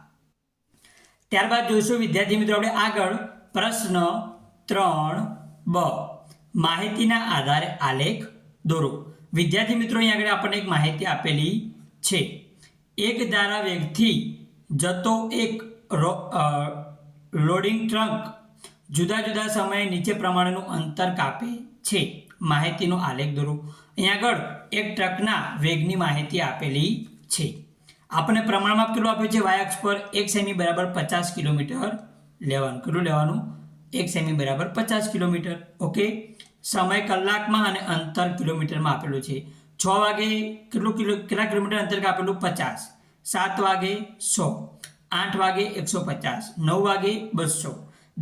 ત્યારબાદ જોઈશું વિદ્યાર્થી મિત્રો આપણે આગળ પ્રશ્ન 3b. માહિતીના આધારે આલેખ દોરો. વિદ્યાર્થી મિત્રો અહીં આગળ આપણને એક માહિતી આપેલી છે. એક ધારા વેગથી જતો એક લોડિંગ ટ્રક જુદા જુદા સમયે નીચે પ્રમાણેનું અંતર કાપે છે. માહિતીનો આલેખ દોરો. અહીંયા આગળ એક ટ્રકના વેગની માહિતી આપેલી છે. આપણને પ્રમાણમાં કેટલું આપ્યું છે? વાય અક્ષ પર 1 સેમી બરાબર 50 કિલોમીટર લેવાનું. કેટલું લેવાનું? 1 સેમી બરાબર 50 કિલોમીટર. ઓકે. સમય કલાકમાં અને અંતર કિલોમીટરમાં આપેલું છે. 6 વાગે કેટલા કિલોમીટર અંતર કાપેલું? 50. 7 વાગે 100. 8 વાગે 150. 9 વાગે 200.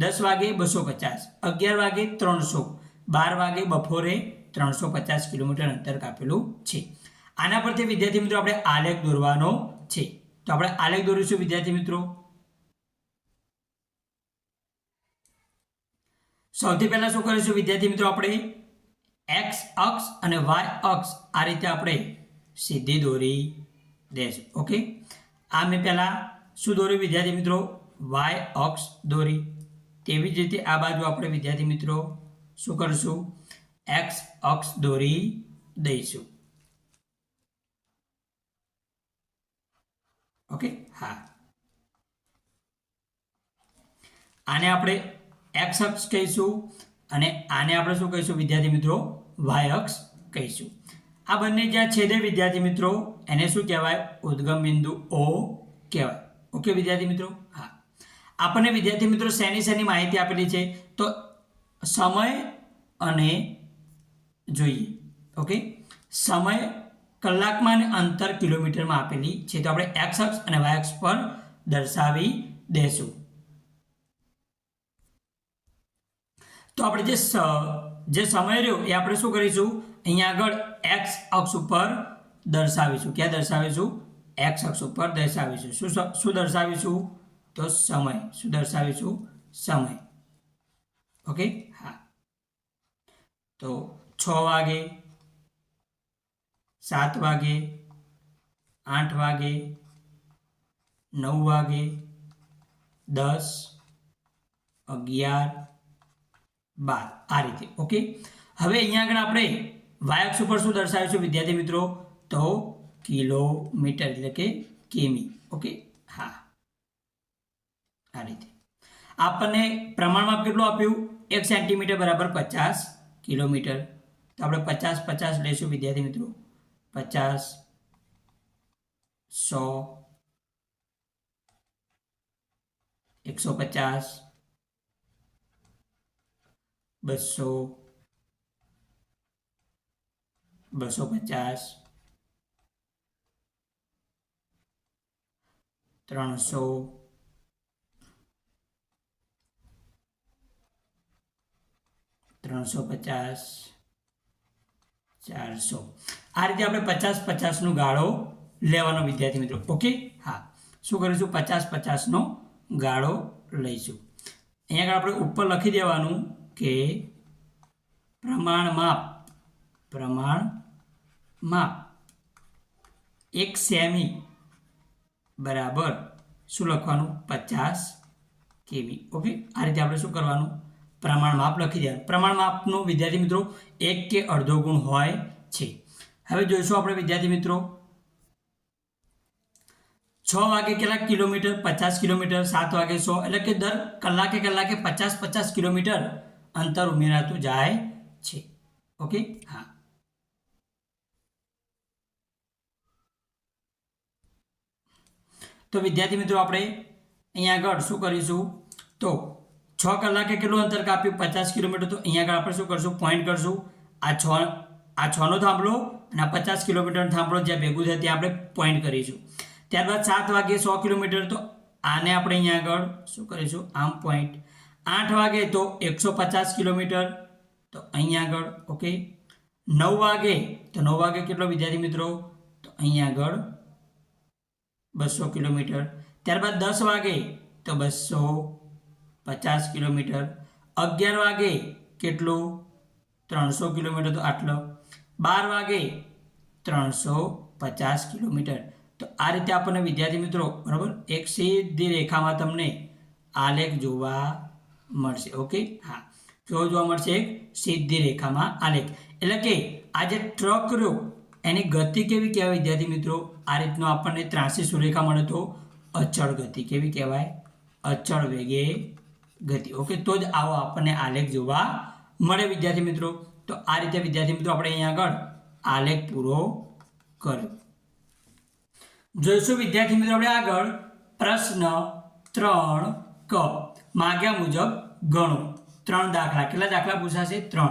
10 વાગે 250. 11 વાગે 300. 12 વાગે બપોરે 350 કિલોમીટર અંતર કાપેલું છે. આના પરથી વિદ્યાર્થી મિત્રો આપણે આલેખ દોરવાનો છે. તો આપણે આલેખ દોરીશું વિદ્યાર્થી મિત્રો. સૌથી પહેલા શું કરીશું વિદ્યાર્થી મિત્રો? આપણે એક્સ અક્ષ અને વાય અક્ષ આ રીતે આપણે સીધી દોરી દઈશું. ઓકે. આ મેં પહેલા શું દોર્યું વિદ્યાર્થી મિત્રો? વાય અક્ષ દોરી. તેવી જ રીતે આ બાજુ આપણે વિદ્યાર્થી મિત્રો શું કરશું? એક્સ અક્ષ દોરી દઈશું. ઓકે, હા, આને આપણે એક્સ અક્ષ કહીશું અને આને આપણે શું કહીશું વિદ્યાર્થી મિત્રો? વાય અક્ષ કહીશું. આ બંને જ્યાં છેદે વિદ્યાર્થી મિત્રો એને શું કહેવાય? ઉદ્ગમ બિંદુ ઓ કહેવાય. ઓકે વિદ્યાર્થી મિત્રો, હા, આપણને વિદ્યાર્થી મિત્રો શેની માહિતી આપેલી છે? તો સમય અને જોઈએ. ઓકે, સમય કલાકમાં અને અંતર કિલોમીટરમાં આપેલી છે, તો આપણે એક્સ અક્ષ અને વાય અક્ષ પર દર્શાવી દેશું. તો આપણે જે સમય રહ્યો એ આપણે શું કરીશું? અહીંયા આગળ એક્સ અક્ષ ઉપર દર્શાવીશું. ક્યાં દર્શાવીશું? એક્સ અક્ષ ઉપર દર્શાવીશું. શું દર્શાવીશું? તો સમય. શું દર્શાવીશું? સમય. ઓકે, હા, તો 6 વાગે, 7 વાગે, 8 વાગે, 9 વાગે, 10, 11, 12 આ રીતે. ઓકે, હવે અહીંયા આગળ આપણે વાય અક્ષ ઉપર શું દર્શાવીશું વિદ્યાર્થી મિત્રો? તો કિલોમીટર એટલે કે કિમી. ઓકે, હા, આ રીતે. આપણને પ્રમાણમાં કેટલું આપ્યું? 1 સેન્ટીમીટર બરાબર 50 કિલોમીટર. તો આપણે 50 લઈશું વિદ્યાર્થી મિત્રો. 50, 100, 150, 200, 250, 300, 350, 400. આ રીતે આપણે 50 નો ગાળો લેવાનો વિદ્યાર્થી મિત્રો. ઓકે, હા, શું કરીશું? 50 નો ગાળો લઈશું. અહીંયા આગળ આપણે ઉપર લખી દેવાનું કે પ્રમાણ માપ 1 સેમી બરાબર શું લખવાનું? 50 કેવી. ઓકે, આ રીતે આપણે શું કરવાનું? પ્રમાણ માપ લખી દેવાનું. પ્રમાણ માપનું વિદ્યાર્થી મિત્રો 1 કે અડધો ગુણ હોય છે. હવે જોઈશું આપણે વિદ્યાર્થી મિત્રો 6 વાગે કેટલા કિલોમીટર? 50 કિલોમીટર. 7 વાગે 100, એટલે કે દર કલાકે 50 કિલોમીટર અંતર ઉમેરાતું જાય છે. ઓકે, હા, તો વિદ્યાર્થી મિત્રો આપણે અહીંયા આગળ શું કરીશું? તો 6 કલાકે કેટલું અંતર કાપ્યું? 50 કિલોમીટર. તો અહીંયા આગળ આપણે શું કરશું? પોઈન્ટ કરશું. આ 6 નો થાંભલો અને આ 50 કિલોમીટર થાંભલો જ્યાં ભેગું થાય ત્યાં આપણે પોઈન્ટ કરીશું. ત્યારબાદ 7 વાગે 100 કિલોમીટર. તો આને આપણે અહીંયા આગળ શું કરીશું? આમ પોઈન્ટ. 8 વાગે તો 150 કિલોમીટર. તો અહીંયા આગળ. ઓકે, 9 વાગે તો 9 વાગે કેટલો વિદ્યાર્થી મિત્રો? તો અહીંયા આગળ 200 કિલોમીટર. ત્યારબાદ 10 વાગે તો 250 કિલોમીટર. 11 વાગે કેટલું? 300 કિલોમીટર. તો આટલો. 12 વાગે 350 કિલોમીટર. તો આ રીતે આપણને વિદ્યાર્થી મિત્રો બરાબર એક સીધી રેખામાં તમને આલેખ જોવા મળશે. ઓકે, હા, કેવો જોવા મળશે? એક સીધી રેખામાં આલેખ. એટલે કે આ જે ટ્રક રહ્યો એની ગતિ કેવી કહેવાય વિદ્યાર્થી મિત્રો? આ રીતનો આપણને ત્રાસી સુરેખા મળે તો અચળ ગતિ. કેવી કહેવાય? અચળ વેગે ગતિ. ઓકે, તો જ આવો આપણને આલેખ જોવા મળે વિદ્યાર્થી મિત્રો. તો આ રીતે વિદ્યાર્થી મિત્રો આપણે અહીંયા આગળ આલેખ પૂરો કર્યો. જોઈશું વિદ્યાર્થી મિત્રો આપણે આગળ પ્રશ્ન 3ક માગ્યા મુજબ ગણો. 3 દાખલા. કેટલા દાખલા પૂછાશે? 3,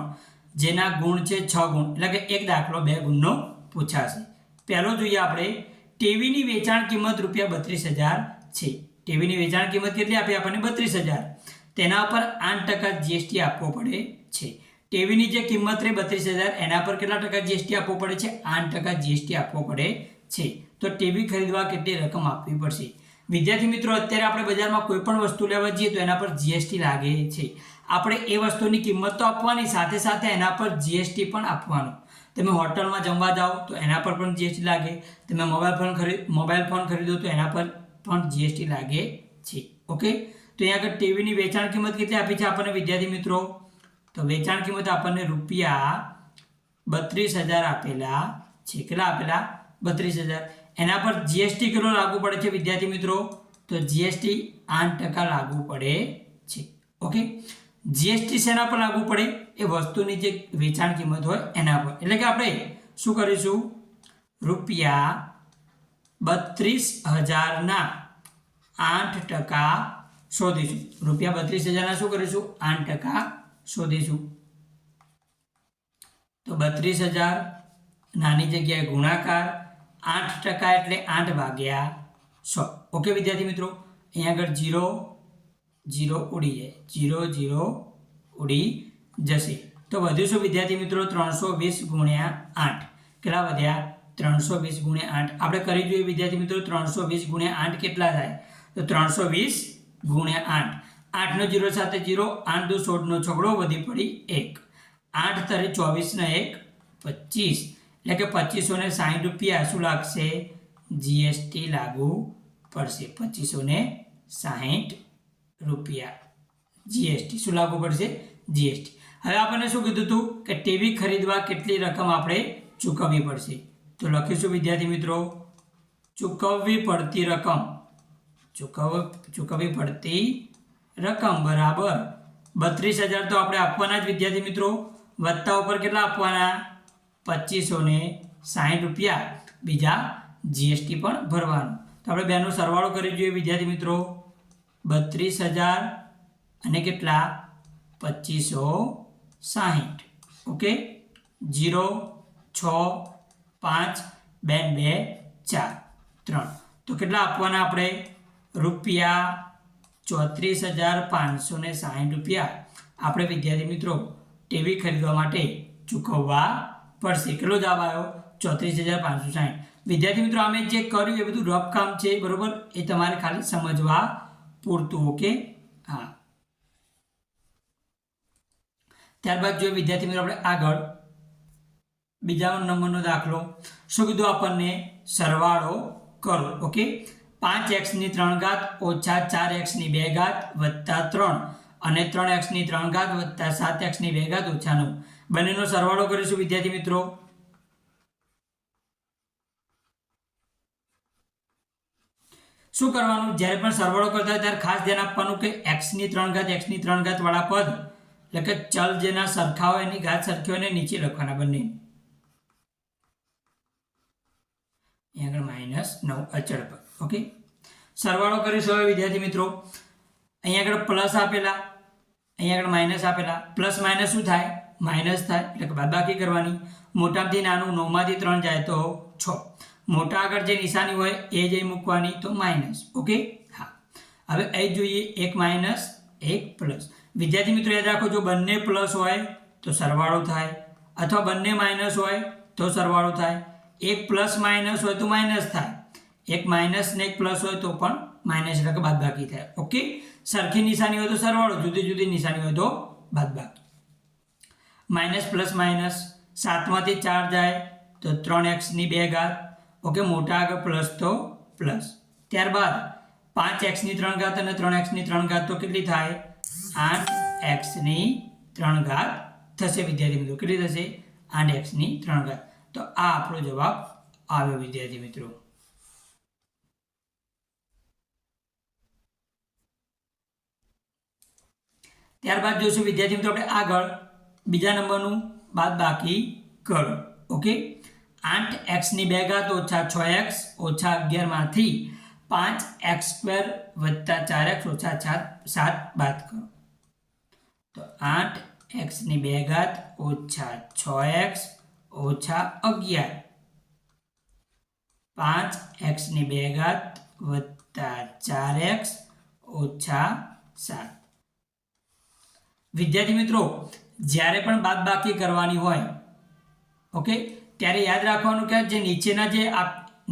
જેના ગુણ છે 6 ગુણ. એટલે કે એક દાખલો 2 ગુણનો પૂછાશે. પહેલો જોઈએ આપણે. ટીવીની વેચાણ કિંમત ₹32,000 છે. ટીવીની વેચાણ કિંમત કેટલી આપી આપણને? 32,000. તેના પર 8% જીએસટી આપવો પડે છે. ટીવીની જે કિંમત રહી 32,000 એના પર કેટલા ટકા જીએસટી આપવો પડે છે? 8% જીએસટી આપવો પડે છે. તો ટીવી ખરીદવા કેટલી રકમ આપવી પડશે? વિદ્યાર્થી મિત્રો અત્યારે આપણે બજારમાં કોઈ પણ વસ્તુ લેવા જઈએ તો એના પર જીએસટી લાગે છે. આપણે એ વસ્તુની કિંમત તો આપવાની, સાથે સાથે એના પર જીએસટી પણ આપવાનું. તમે હોટલમાં જમવા જાઓ તો એના પર પણ જીએસટી લાગે. તમે મોબાઈલ ફોન ખરીદો તો એના પર પણ જીએસટી લાગે છે. ઓકે, તો અહીંયા આગળ ટીવીની વેચાણ કિંમત કેટલી આપી છે આપણને વિદ્યાર્થી મિત્રો? તો વેચાણ કિંમત આપણને રૂપિયા 32,000 આપેલા છે. કેટલા આપેલા? 32,000. એના પર જીએસટી કેટલો લાગુ પડે છે વિદ્યાર્થી મિત્રો? તો જીએસટી 8% લાગુ પડે છે. ઓકે, જીએસટી શેના પર લાગુ પડે? એ વસ્તુની જે વેચાણ કિંમત હોય એના પર. એટલે કે આપણે શું કરીશું? રૂપિયા 32,000ના 8% શોધીશું. રૂપિયા 32,000ના શું કરીશું? 8% શોધીશું. તો 32,000 નાની જગ્યાએ ગુણાકાર 8% એટલે 8/100. ઓકે વિદ્યાર્થી મિત્રો, અહીંયા આગળ 0 0 ઉડી જાય, 0 0 ઉડી જશે. તો વધ્યું શું વિદ્યાર્થી મિત્રો? 320 ગુણ્યા 8. કેટલા વધ્યા? 320 ગુણ્યા 8. આપણે કરી જોઈએ વિદ્યાર્થી મિત્રો, 320 ગુણ્યા 8 કેટલા થાય? તો 320 ગુણ્યા 8. 8નો 0 સાથે 0, 8 દુ 16નો છગડો, વધી પડી 1. 8 તરી 24 ને 1 25, એટલે કે 2560 રૂપિયા શું લાગશે? જીએસટી લાગુ પડશે. 2560 રૂપિયા જીએસટી શું લાગુ પડશે? જીએસટી. હવે આપણને શું કીધું હતું કે ટીવી ખરીદવા કેટલી રકમ આપણે ચૂકવવી પડશે? તો લખીશું વિદ્યાર્થી મિત્રો, ચૂકવવી પડતી રકમ, ચૂકવવી પડતી રકમ બરાબર 32,000 તો આપણે આપવાના જ વિદ્યાર્થી મિત્રો, વત્તા ઉપર કેટલા આપવાના? 2560 રૂપિયા બીજા જીએસટી પણ ભરવાનું. તો આપણે બેનો સરવાળો કરી જોઈએ વિદ્યાર્થી મિત્રો, 32,000 અને કેટલા? 2560. ઓકે, 0 6 5 2 2 4 3. તો કેટલા આપવાના આપણે? રૂપિયા 34,560 રૂપિયા આપણે વિદ્યાર્થી મિત્રો ટીવી ખરીદવા માટે ચૂકવવા પડશે. કેટલો જવાબ આવ્યો? 34,560. વિદ્યાર્થી મિત્રો અમે જે કર્યું એ બધું રફ કામ છે, બરોબર? એ તમારે ખાલી સમજવા પૂરતું. ઓકે, હા. ત્યારબાદ જોઈએ વિદ્યાર્થી મિત્રો આપણે આગળ બીજા નંબરનો દાખલો. શું કીધું આપણને? સરવાળો કરો. ઓકે, 5x ની 3 ઘાત ઓછા 4x ની 2 ઘાત વત્તા 3 અને 3x ની 3 ઘાત વત્તા 7x ની 2 ઘાત ઓછા 9 બંનેનો સરવાળો કરીશું વિદ્યાર્થી મિત્રો. શું કરવાનું? જ્યારે પણ સરવાળો કરતા હોય ત્યારે ખાસ ધ્યાન આપવાનું કે x ની 3 ઘાત x ની 3 ઘાત વાળા પદ, એટલે કે ચલ જેના સરખા હોય એની ઘાત સરખી હોય ને નીચે લખવાના બંને. અહીંયા આગળ -9 અચળ પદ. ઓકે, સરવાળો કરીશું હવે વિદ્યાર્થી મિત્રો. અહીંયા આગળ પ્લસ આપેલા, અહીંયા આગળ માઇનસ આપેલા. પ્લસ માઇનસ શું થાય? માઇનસ થાય, એટલે કે બાદબાકી કરવાની. મોટામાંથી નાનું 9માંથી 3 જાય તો 6. મોટા આગળ જે નિશાની હોય એ જ મૂકવાની, તો માઇનસ. ઓકે, હા. હવે અહીં જોઈએ, એક માઇનસ એક પ્લસ. વિદ્યાર્થી મિત્રો યાદ રાખો, જો બંને પ્લસ હોય તો સરવાળો થાય, અથવા બંને માઇનસ હોય તો સરવાળો થાય. એક પ્લસ માઇનસ હોય તો માઇનસ થાય, એક માઇનસ ને એક પ્લસ હોય તો પણ માઇનસ, એટલે કે બાદબાકી થાય. ઓકે, સરખી નિશાની હોય તો સરવાળો, જુદી જુદી નિશાની હોય તો બાદબાકી. માઇનસ પ્લસ માઇનસ, 7માંથી 4 જાય તો 3x ની 2 ઘાત. ઓકે, મોટા આગળ પ્લસ તો પ્લસ. ત્યારબાદ 5x ની 3 ઘાત અને 3x ની 3 ઘાત તો કેટલી થાય? 8x ની 3 ઘાત થશે વિદ્યાર્થી મિત્રો. કેટલી થશે? 8x ની 3 ઘાત. તો આ આપણો જવાબ આવ્યો વિદ્યાર્થી મિત્રો. ત્યારબાદ જોઈશું વિદ્યાર્થી મિત્રો આપણે આગળ બીજા નંબરનું બાદબાકી કરો. ઓકે, 8x ની 2 ઘાત ઓછા 6x ઓછા 11 માંથી 5x² વત્તા 4x ઓછા 7 બાદ કરો. તો 8x ની 2 ઘાત ઓછા 6x ઓછા 11, 5x ની 2 ઘાત વત્તા 4x ઓછા 7. વિદ્યાર્થી મિત્રો જ્યારે પણ બાદબાકી કરવાની હોય, ઓકે, ત્યારે યાદ રાખવાનું કે જે નીચેના જે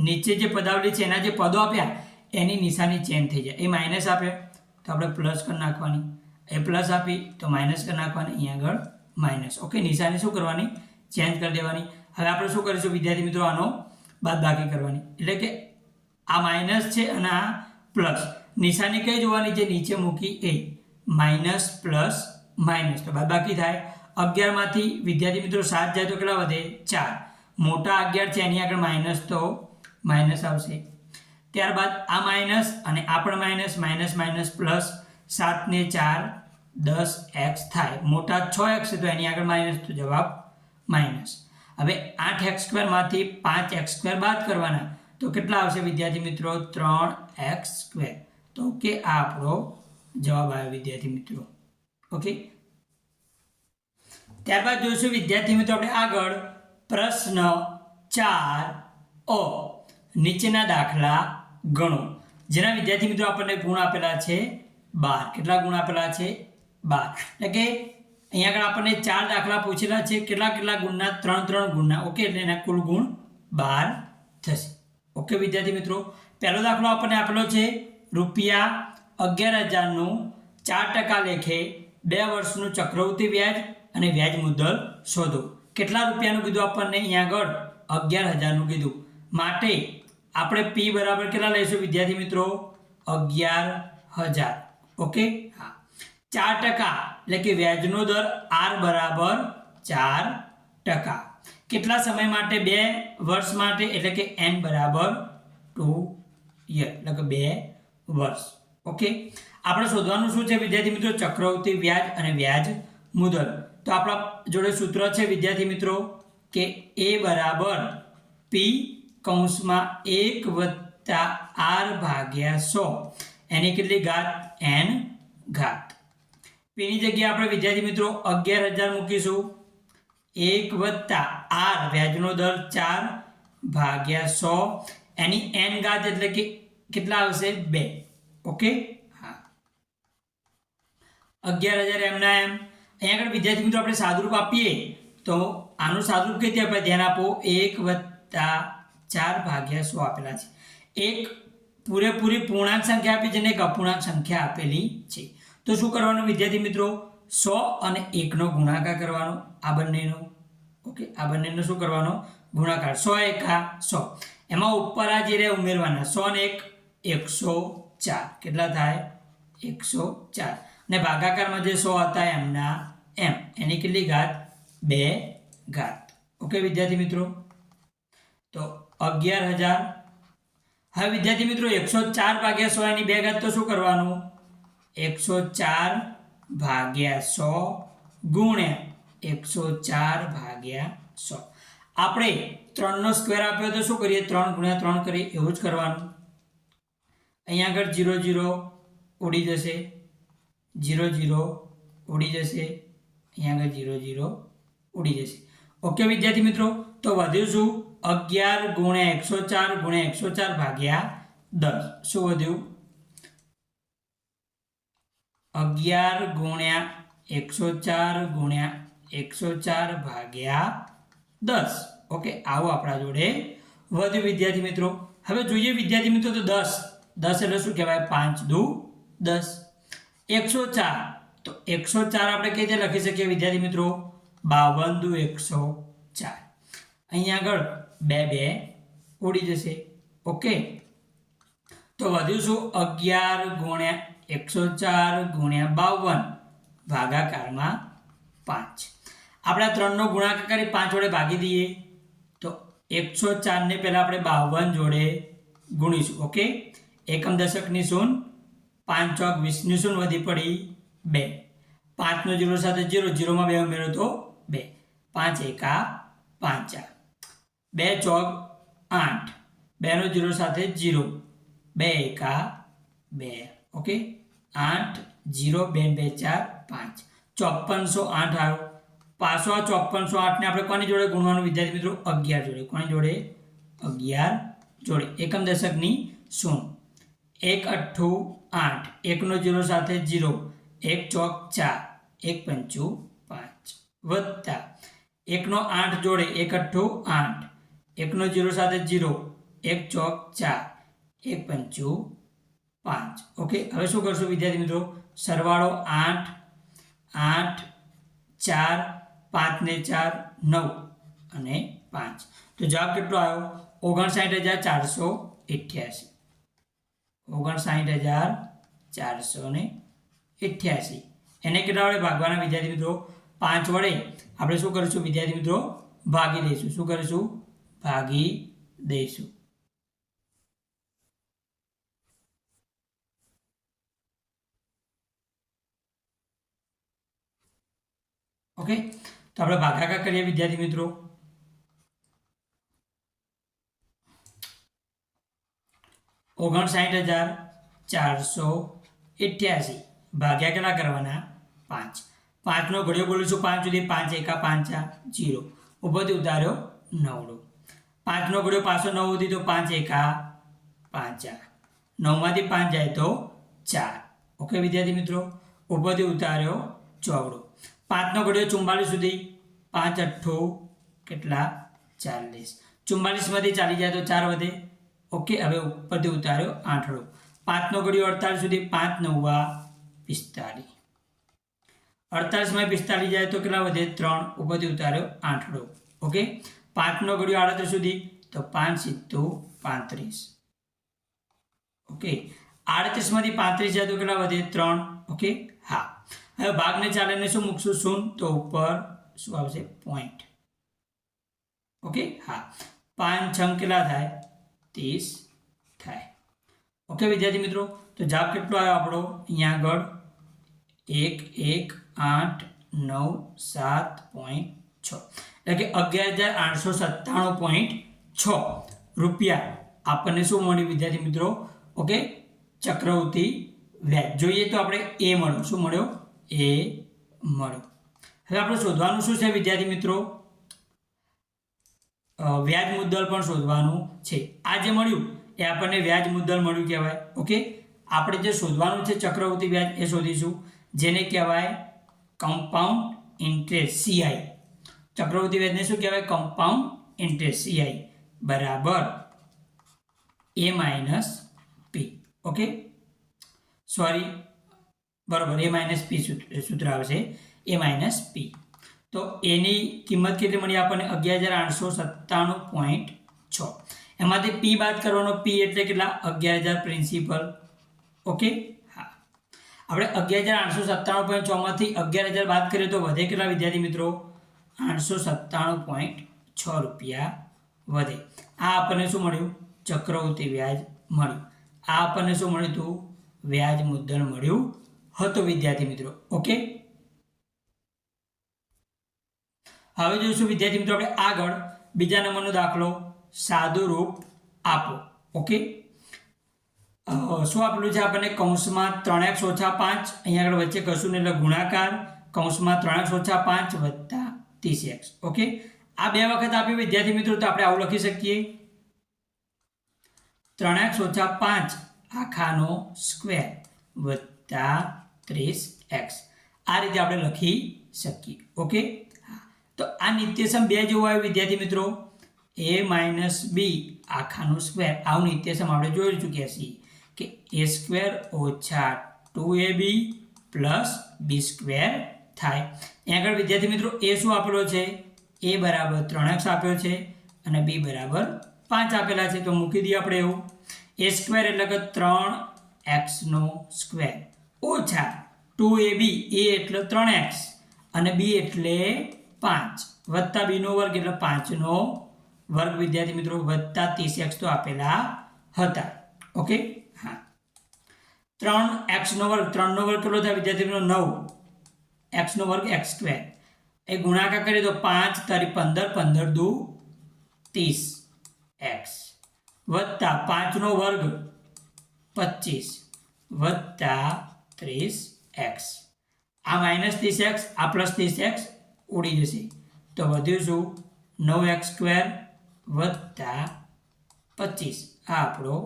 નીચે જે પદાવલી છે એના જે પદો આપ્યા એની નિશાની ચેન્જ થઈ જાય. એ માઇનસ આપ્યો તો આપણે પ્લસ કરી નાખવાની, એ પ્લસ આપી તો માઇનસ કરી નાખવાની, અહીંયા આગળ માઇનસ. ઓકે, નિશાની શું કરવાની? ચેન્જ કરી દેવાની. હવે આપણે શું કરીશું વિદ્યાર્થી મિત્રો? આનો બાદબાકી કરવાની. એટલે કે આ માઇનસ છે અને આ પ્લસ. નિશાની કઈ જોવાની? જે નીચે મૂકી એ. માઇનસ પ્લસ માઇનસ તો બાદબાકી થાય 11માંથી વિદ્યાર્થી મિત્રો 7 જાય તો કેટલા વધે 4 મોટા 11 છે એની આગળ માઇનસ તો માઇનસ આવશે ત્યારબાદ આ માઇનસ અને આ પણ માઇનસ માઇનસ માઇનસ પ્લસ 7 ને 4 10x થાય મોટા 6x છે તો એની આગળ માઇનસ તો જવાબ માઇનસ હવે 8x² માંથી 5x² બાદ કરવાના તો કેટલા આવશે વિદ્યાર્થી મિત્રો 3x². તો કે આ આપણો જવાબ આવ્યો વિદ્યાર્થી મિત્રો. ઓકે, ત્યારબાદ જોઈશું વિદ્યાર્થી મિત્રો આપણે આગળ પ્રશ્ન 4 નીચેના દાખલા ગણો. જેના વિદ્યાર્થી મિત્રો આપણને ગુણ આપેલા છે 12. કેટલા ગુણ આપેલા છે 12. એટલે કે અહીંયા આગળ આપણને 4 દાખલા પૂછેલા છે. કેટલા ગુણના 3 ગુણના. ઓકે, એટલે એના કુલ ગુણ 12 થશે. ઓકે વિદ્યાર્થી મિત્રો, પહેલો દાખલો આપણને આપેલો છે ₹11,000 નું 4% લેખે 2 વર્ષનું ચક્રવૃદ્ધિ વ્યાજ અને વ્યાજ મુદ્દલ શોધો. કેટલા રૂપિયાનું કીધું આપણને અહીંયા આગળ 11,000 નું કીધું. માટે આપણે p બરાબર કેટલા લઈશું વિદ્યાર્થી મિત્રો 11,000. ઓકે, હા 4% એટલે કે વ્યાજનો દર r બરાબર 4%. કેટલા સમય માટે 2 વર્ષ માટે એટલે કે n બરાબર 2 યર એટલે કે 2 વર્ષ. ઓકે, આપણે શોધવાનું શું છે વિદ્યાર્થી મિત્રો ચક્રવૃદ્ધિ વ્યાજ અને વ્યાજ મુદ્દલ. તો આપણા જોડે સૂત્ર છે વિદ્યાર્થી મિત્રો કે a બરાબર p કૌંસમાં 1 વત્તા r ભાગ્યા 100 એની કેટલી ઘાત n ઘાત. p ની જગ્યાએ આપણે વિદ્યાર્થી મિત્રો 11,000 મૂકીશું 1 વત્તા r વ્યાજનો દર 4 ભાગ્યા 100 એની n ઘાત એટલે કે કેટલા આવશે 2. ઓકે, હા 11,000 એમના એમ. અહીંયા આગળ વિદ્યાર્થી મિત્રો આપણે સાદુરૂપ આપીએ તો આનું સાદુરૂપ કઈ રીતે આપણે ધ્યાન આપો 1 વત્તા 4 ભાગ્યા 100 આપેલા છે. એક પૂરેપૂરી પૂર્ણાંક સંખ્યા આપી છે અને એક અપૂર્ણાંક સંખ્યા આપેલી છે. તો શું કરવાનું વિદ્યાર્થી મિત્રો 100 અને 1 નો ગુણાકાર કરવાનો આ બંનેનો. ઓકે, આ બંનેનો શું કરવાનો ગુણાકાર 100 એકા 100 એમાં ઉપર આ જે રહે ઉમેરવાના 100 ને 1 104 કેટલા થાય 104 અને ભાગાકારમાં જે 100 હતા એમના એમ એની કેટલી ઘાત 2 ઘાત. ઓકે વિદ્યાર્થી મિત્રો, તો 11,000. હવે વિદ્યાર્થી મિત્રો 104 ભાગ્યા 100 એની 2 ઘાત તો શું કરવાનું 104 ભાગ્યા 100 ગુણ્યા 104 ભાગ્યા 100. આપણે 3 નો સ્ક્વેર આપ્યો તો શું કરીએ 3 ગુણ્યા 3 કરીએ એવું જ કરવાનું. અહીંયા આગળ 0 0 ઉડી જશે 0 0 ઉડી જશે અહીંયા આગળ 0 0 ઉડી જશે. ઓકે વિદ્યાર્થી મિત્રો, તો વધ્યું શું 11 ગુણ્યા 104 ગુણ્યા 104 ભાગ્યા 10. શું વધ્યું 11 ગુણ્યા 104 ગુણ્યા 104 ભાગ્યા 10. ઓકે, આવું આપણા જોડે વધ્યું વિદ્યાર્થી મિત્રો. હવે જોઈએ વિદ્યાર્થી મિત્રો તો 10 એટલે શું કહેવાય 5 દુ 10. 104 તો 104 આપણે કઈ રીતે લખી શકીએ વિદ્યાર્થી મિત્રો 52 દુ 104. અહીંયા આગળ 2 ઉડી જશે. ઓકે, તો વધ્યું શું 11 ગુણ્યા 104 ગુણ્યા 52 ભાગાકારમાં 5. આપણે 3 નો ગુણાકાર કરી 5 વડે ભાગી દઈએ તો 104 ને પહેલા આપણે 52 જોડે ગુણીશું. ઓકે, એકમ દશકની શૂન્ય 5 ચોક 20 ની શૂન્ય વધી પડી 2 5 નો 0 સાથે 0 0 માં 2 ઉમેરો તો 2 5 એકા 5 2 ચોક 8 2 નો 0 સાથે 0 2 એકા 2. ઓકે, 8 0 2 2 4 5 5408 આવ્યો. પાછો આ 5408 ને આપણે કોની જોડે ગુણવાનું વિદ્યાર્થી મિત્રો 11 જોડે. કોની જોડે 11 જોડે. એકમ દશકની શૂન્ય 1 8 8 1 નો 0 સાથે 0 1 ચોક 4 1 પંચું 5 વત્તા 1 નો 8 જોડે 1 8 8 1 નો 0 સાથે 0 1 ચોક 4 1 પંચું 5. ઓકે, હવે શું કરશું વિદ્યાર્થી મિત્રો સરવાળો 8 8 4 5 ને 4 9 અને 5. તો જવાબ કેટલો આવ્યો 59,488. 59,488. એને કેટલા વડે ભાગવાના વિદ્યાર્થી મિત્રો? 5 વડે આપણે શું કરીશું વિદ્યાર્થી મિત્રો? ભાગી દઈશું. શું કરીશું? ભાગી દઈશું. ઓકે, તો આપણે ભાગાકાર કરીએ વિદ્યાર્થી મિત્રો. 59,488 ભાગ્યા કેટલા કરવાના? 5. 5 નો ઘડિયો બોલીશું 5 સુધી. 5 એકા 5 0. ઉપરથી ઉતાર્યો 9. 5 નો ઘડિયો પાછો 9 સુધી, તો 5 એકા 5. 9 માંથી 5 જાય તો 4. ઓકે વિદ્યાર્થી મિત્રો, ઉપરથી ઉતાર્યો 14. 5 નો ઘડિયો 44 સુધી. 5 8 કેટલા? 40. 44 માંથી ચાલી જાય તો 4 વધે. ઓકે, હવે ઉપરથી ઉતાર્યો 8. 5 નો ઘડિયો 48 સુધી. 5 9 45. 48 માં 45 જાય તો કેટલા વધે? 3. ઉપરથી ઉતાર્યો 8. ઓકે, 5 નો ઘડિયો 38 સુધી, તો 5 સીધું 35. ઓકે, 38 માંથી 35 જાય તો કેટલા વધે? 3. ઓકે, હા. હવે ભાગને ચાલીને શું મૂકશું? 0. તો ઉપર શું આવશે? પોઈન્ટ. ઓકે, હા. 5 6 કેટલા થાય? 30 થાય. ઓકે વિદ્યાર્થી મિત્રો, તો જવાબ કેટલો આવ્યો આપણો? અહીંયા આગળ 1,1,8,9,7.6 એટલે કે 11,897.6 રૂપિયા આપણને શું મળ્યું વિદ્યાર્થી મિત્રો? ઓકે, ચક્રવૃત્તિ વ્યાજ. જોઈએ તો આપણે એ મળ્યો. શું મળ્યો? એ મળ્યો. હવે આપણે શોધવાનું શું છે વિદ્યાર્થી મિત્રો? વ્યાજ મુદ્દલ પણ શોધવાનું છે. આ જે મળ્યું એ આપણને વ્યાજ મુદ્દલ મળ્યું કહેવાય. ઓકે, આપણે જે શોધવાનું છે ચક્રવૃત્તિ વ્યાજ એ શોધીશું, જેને કહેવાય કમ્પાઉન્ડ ઇન્ટરેસ્ટ CI. ચક્રવૃત્તિ વ્યાજને શું કહેવાય? કમ્પાઉન્ડ ઇન્ટરેસ્ટ CI બરાબર A minus P. Okay, sorry, બરાબર A માઇનસ P સૂત્ર આવશે. A minus P. તો એની કિંમત કેટલી મળી આપણને? 11,897.6. એમાંથી P બાદ કરવાનો. P એટલે કેટલા? 11,000 પ્રિન્સિપલ. ઓકે, હા. આપણે 11,897.6 માંથી 11,000 બાદ કરીએ તો વધે કેટલા વિદ્યાર્થી મિત્રો? 897.6 રૂપિયા વધે. આ આપણને શું મળ્યું? ચક્રવૃત્તિ વ્યાજ મળ્યું. આ આપણને શું મળ્યું હતું? વ્યાજ મુદ્દલ મળ્યું હતું વિદ્યાર્થી મિત્રો. ઓકે, હવે જોઈશું વિદ્યાર્થી મિત્રો આપણે આગળ બીજા નંબરનો દાખલો. સાદું રૂપ આપો. ઓકે, શું આપેલું છે આપણને? કૌંસમાં 3x - 5. અહીંયા આગળ વચ્ચે કશું નહીં એટલે ગુણાકાર. કૌંસમાં 3x - 5 વત્તા 30x. ઓકે, આ બે વખત આપ્યું વિદ્યાર્થી મિત્રો, તો આપણે આવું લખી શકીએ 3x - 5 આખાનો સ્ક્વેર વત્તા 30x. આ રીતે આપણે લખી શકીએ. ઓકે, તો આ નિત્યસમ 2 જેવું આવ્યું વિદ્યાર્થી મિત્રો. A માઇનસ બી આખાનો સ્ક્વેર. આવું નિત્યસમ આપણે જોઈ ચૂક્યા છીએ કે A² ઓછા 2AB પ્લસ B² થાય. અહીંયા આગળ વિદ્યાર્થી મિત્રો એ શું આપેલો છે? A બરાબર 3x આપ્યો છે અને B બરાબર 5 આપેલા છે. તો મૂકી દઈએ આપણે એવું. A² એટલે કે 3x નો સ્ક્વેર ઓછા 2AB. A એટલે 3x અને B એટલે 5 વત્તા b નો વર્ગ એટલે 5 નો વર્ગ વિદ્યાર્થી મિત્રો વત્તા 30x તો આપેલા હતા. ઓકે, હા. 3x નો વર્ગ. 3 નો વર્ગ કેટલો થાય વિદ્યાર્થી મિત્રો? 9. x નો વર્ગ x². એ ગુણાકાર કરીએ તો 5 તારી 15 15 દુ 30x વત્તા 5 નો વર્ગ 25 વત્તા 30x. આ માઇનસ 30x, આ પ્લસ 30x ઉડી જશે. તો વધ્યું શું? 9x² વત્તા 25. આ આપણો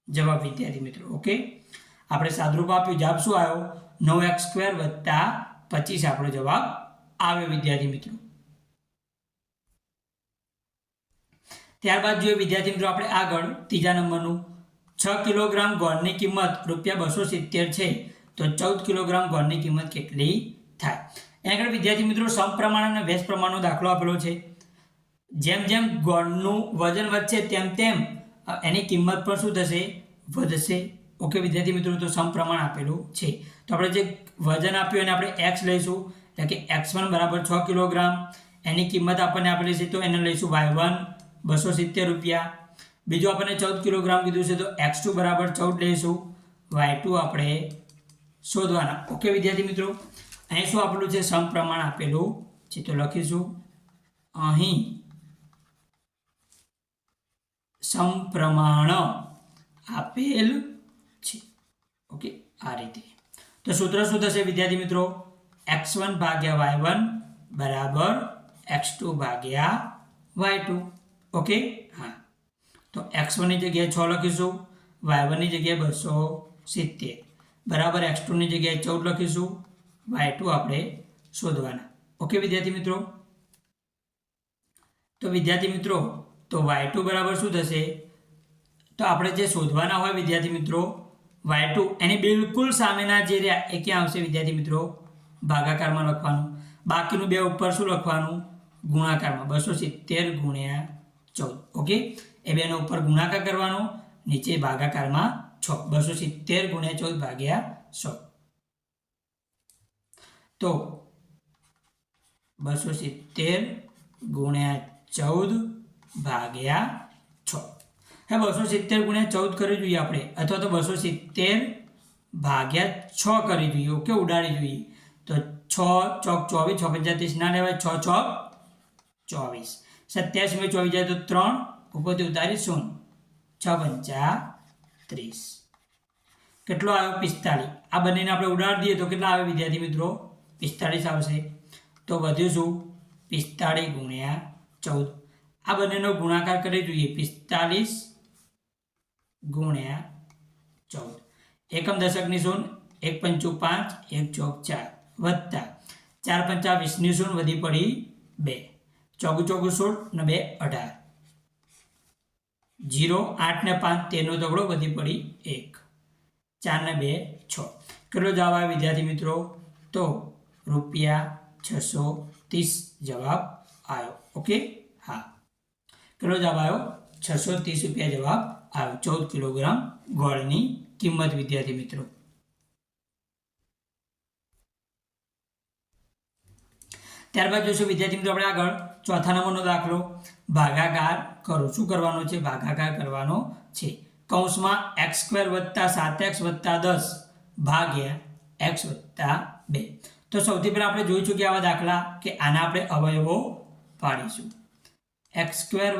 જવાબ વિદ્યાર્થી મિત્રો. ઓકે, આપણે સાદરૂપ આપ્યું. જવાબ શું આવ્યો? 9x² વત્તા 25 આપણો જવાબ આવ્યો વિદ્યાર્થી મિત્રો. ત્યારબાદ જોઈએ વિદ્યાર્થી મિત્રો આપણે આગળ ત્રીજા નંબરનું. 6 કિલોગ્રામ ગોળની કિંમત ₹270 છે, તો 14 કિલોગ્રામ ગોળની કિંમત કેટલી થાય? અહીં આગળ વિદ્યાર્થી મિત્રો સમપ્રમાણ અને વ્યસ્ત પ્રમાણનો દાખલો આપેલો છે. જેમ જેમ ગોળનું વજન વધશે તેમ તેમ એની કિંમત પણ શું થશે? વધશે. ઓકે વિદ્યાર્થી મિત્રો, તો સમપ્રમાણ આપેલું છે. તો આપણે જે વજન આપ્યું એને આપણે એક્સ લઈશું, એટલે કે x1 બરાબર 6 કિલોગ્રામ. એની કિંમત આપણને આપેલી છે તો એને લઈશું y1 270 રૂપિયા. બીજું આપણને 14 કિલોગ્રામ કીધું છે તો x2 બરાબર 14 લઈશું. y2 આપણે શોધવાના. ઓકે વિદ્યાર્થી મિત્રો, અહીં શું આપેલું છે? સમપ્રમાણ આપેલું છે તો લખીશું અહીં સમપ્રમાણ આપેલ છે. ઓકે, આ રીતે. તો સૂત્ર શું થશે વિદ્યાર્થી મિત્રો? x1 ભાગ્યા y1 બરાબર x2 ભાગ્યા y2. ઓકે, હા. તો x1 ની જગ્યાએ 6 લખીશું, y1 ની જગ્યાએ 270 બરાબર x2 ની જગ્યાએ 14 લખીશું, y2 આપણે શોધવાના. ઓકે વિદ્યાર્થી મિત્રો, તો વિદ્યાર્થી મિત્રો તો y2 બરાબર શું થશે? તો આપણે જે શોધવાના હોય વિદ્યાર્થી મિત્રો y2 એની બિલકુલ સામેના જે રહ્યા એ ક્યાં આવશે વિદ્યાર્થી મિત્રો? ભાગાકારમાં લખવાનું. બાકીનું બે ઉપર શું લખવાનું? ગુણાકારમાં. 270 ગુણ્યા 14. ઓકે, એ બેનો ઉપર ગુણાકાર કરવાનો, નીચે ભાગાકારમાં 6. 270 ગુણ્યા 14 ભાગ્યા 100. તો 270 ગુણ્યા 14 ભાગ્યા 6. હવે 270 ગુણ્યા 14 કરી જોઈએ આપણે, અથવા તો 270 ભાગ્યા 6 કરી જોઈએ. ઓકે, ઉડાડી જોઈએ. તો 6 ચોક 24, 6 પંચા 30 ના લેવાય, 6 ચોક 24, 27 में 24 જાય તો 3 ઉપરથી ઉતારી 0, 6 પંચા 30. કેટલો આવ્યો? 45. આ બંનેને આપણે ઉડાડી દઈએ તો કેટલા આવે વિદ્યાર્થી મિત્રો? 45 આવશે. તો વધ્યું શું? 45 ગુણ્યા 14. આ બંનેનો ગુણાકાર કરી જોઈએ. 45 ગુણ્યા 14. એકમ દશકની 0, 1 પંચું 5, 1 ચોક 4 વત્તા 4 પંચા 20 ની 0 વધી પડી 2, ચોગું ચોગું 16 ને 2 18, 0 8 ને 5 13 તગડો વધી પડી 1, 4 ને 2 6. કેટલો જવાબ આવે વિદ્યાર્થી મિત્રો? તો ₹630 જવાબ આવ્યો. ઓકે, હા, કેટલો જવાબ આવ્યો? ₹630 જવાબ આવ્યો. 14 કિલોગ્રામ ગોળની કિંમત વિદ્યાર્થી મિત્રો. ત્યારબાદ જોઈશું વિદ્યાર્થી મિત્રો આપણે આગળ ચોથા નંબરનો દાખલો. ભાગાકાર કરો. શું કરવાનો છે? ભાગાકાર કરવાનો છે. કૌંસમાં x² + 7x + 10 ભાગ્યા x + 2. તો સૌથી પહેલા આપણે જોઈશું કે આવા દાખલા કે આના આપણે અવયવો પાડીશું. x² +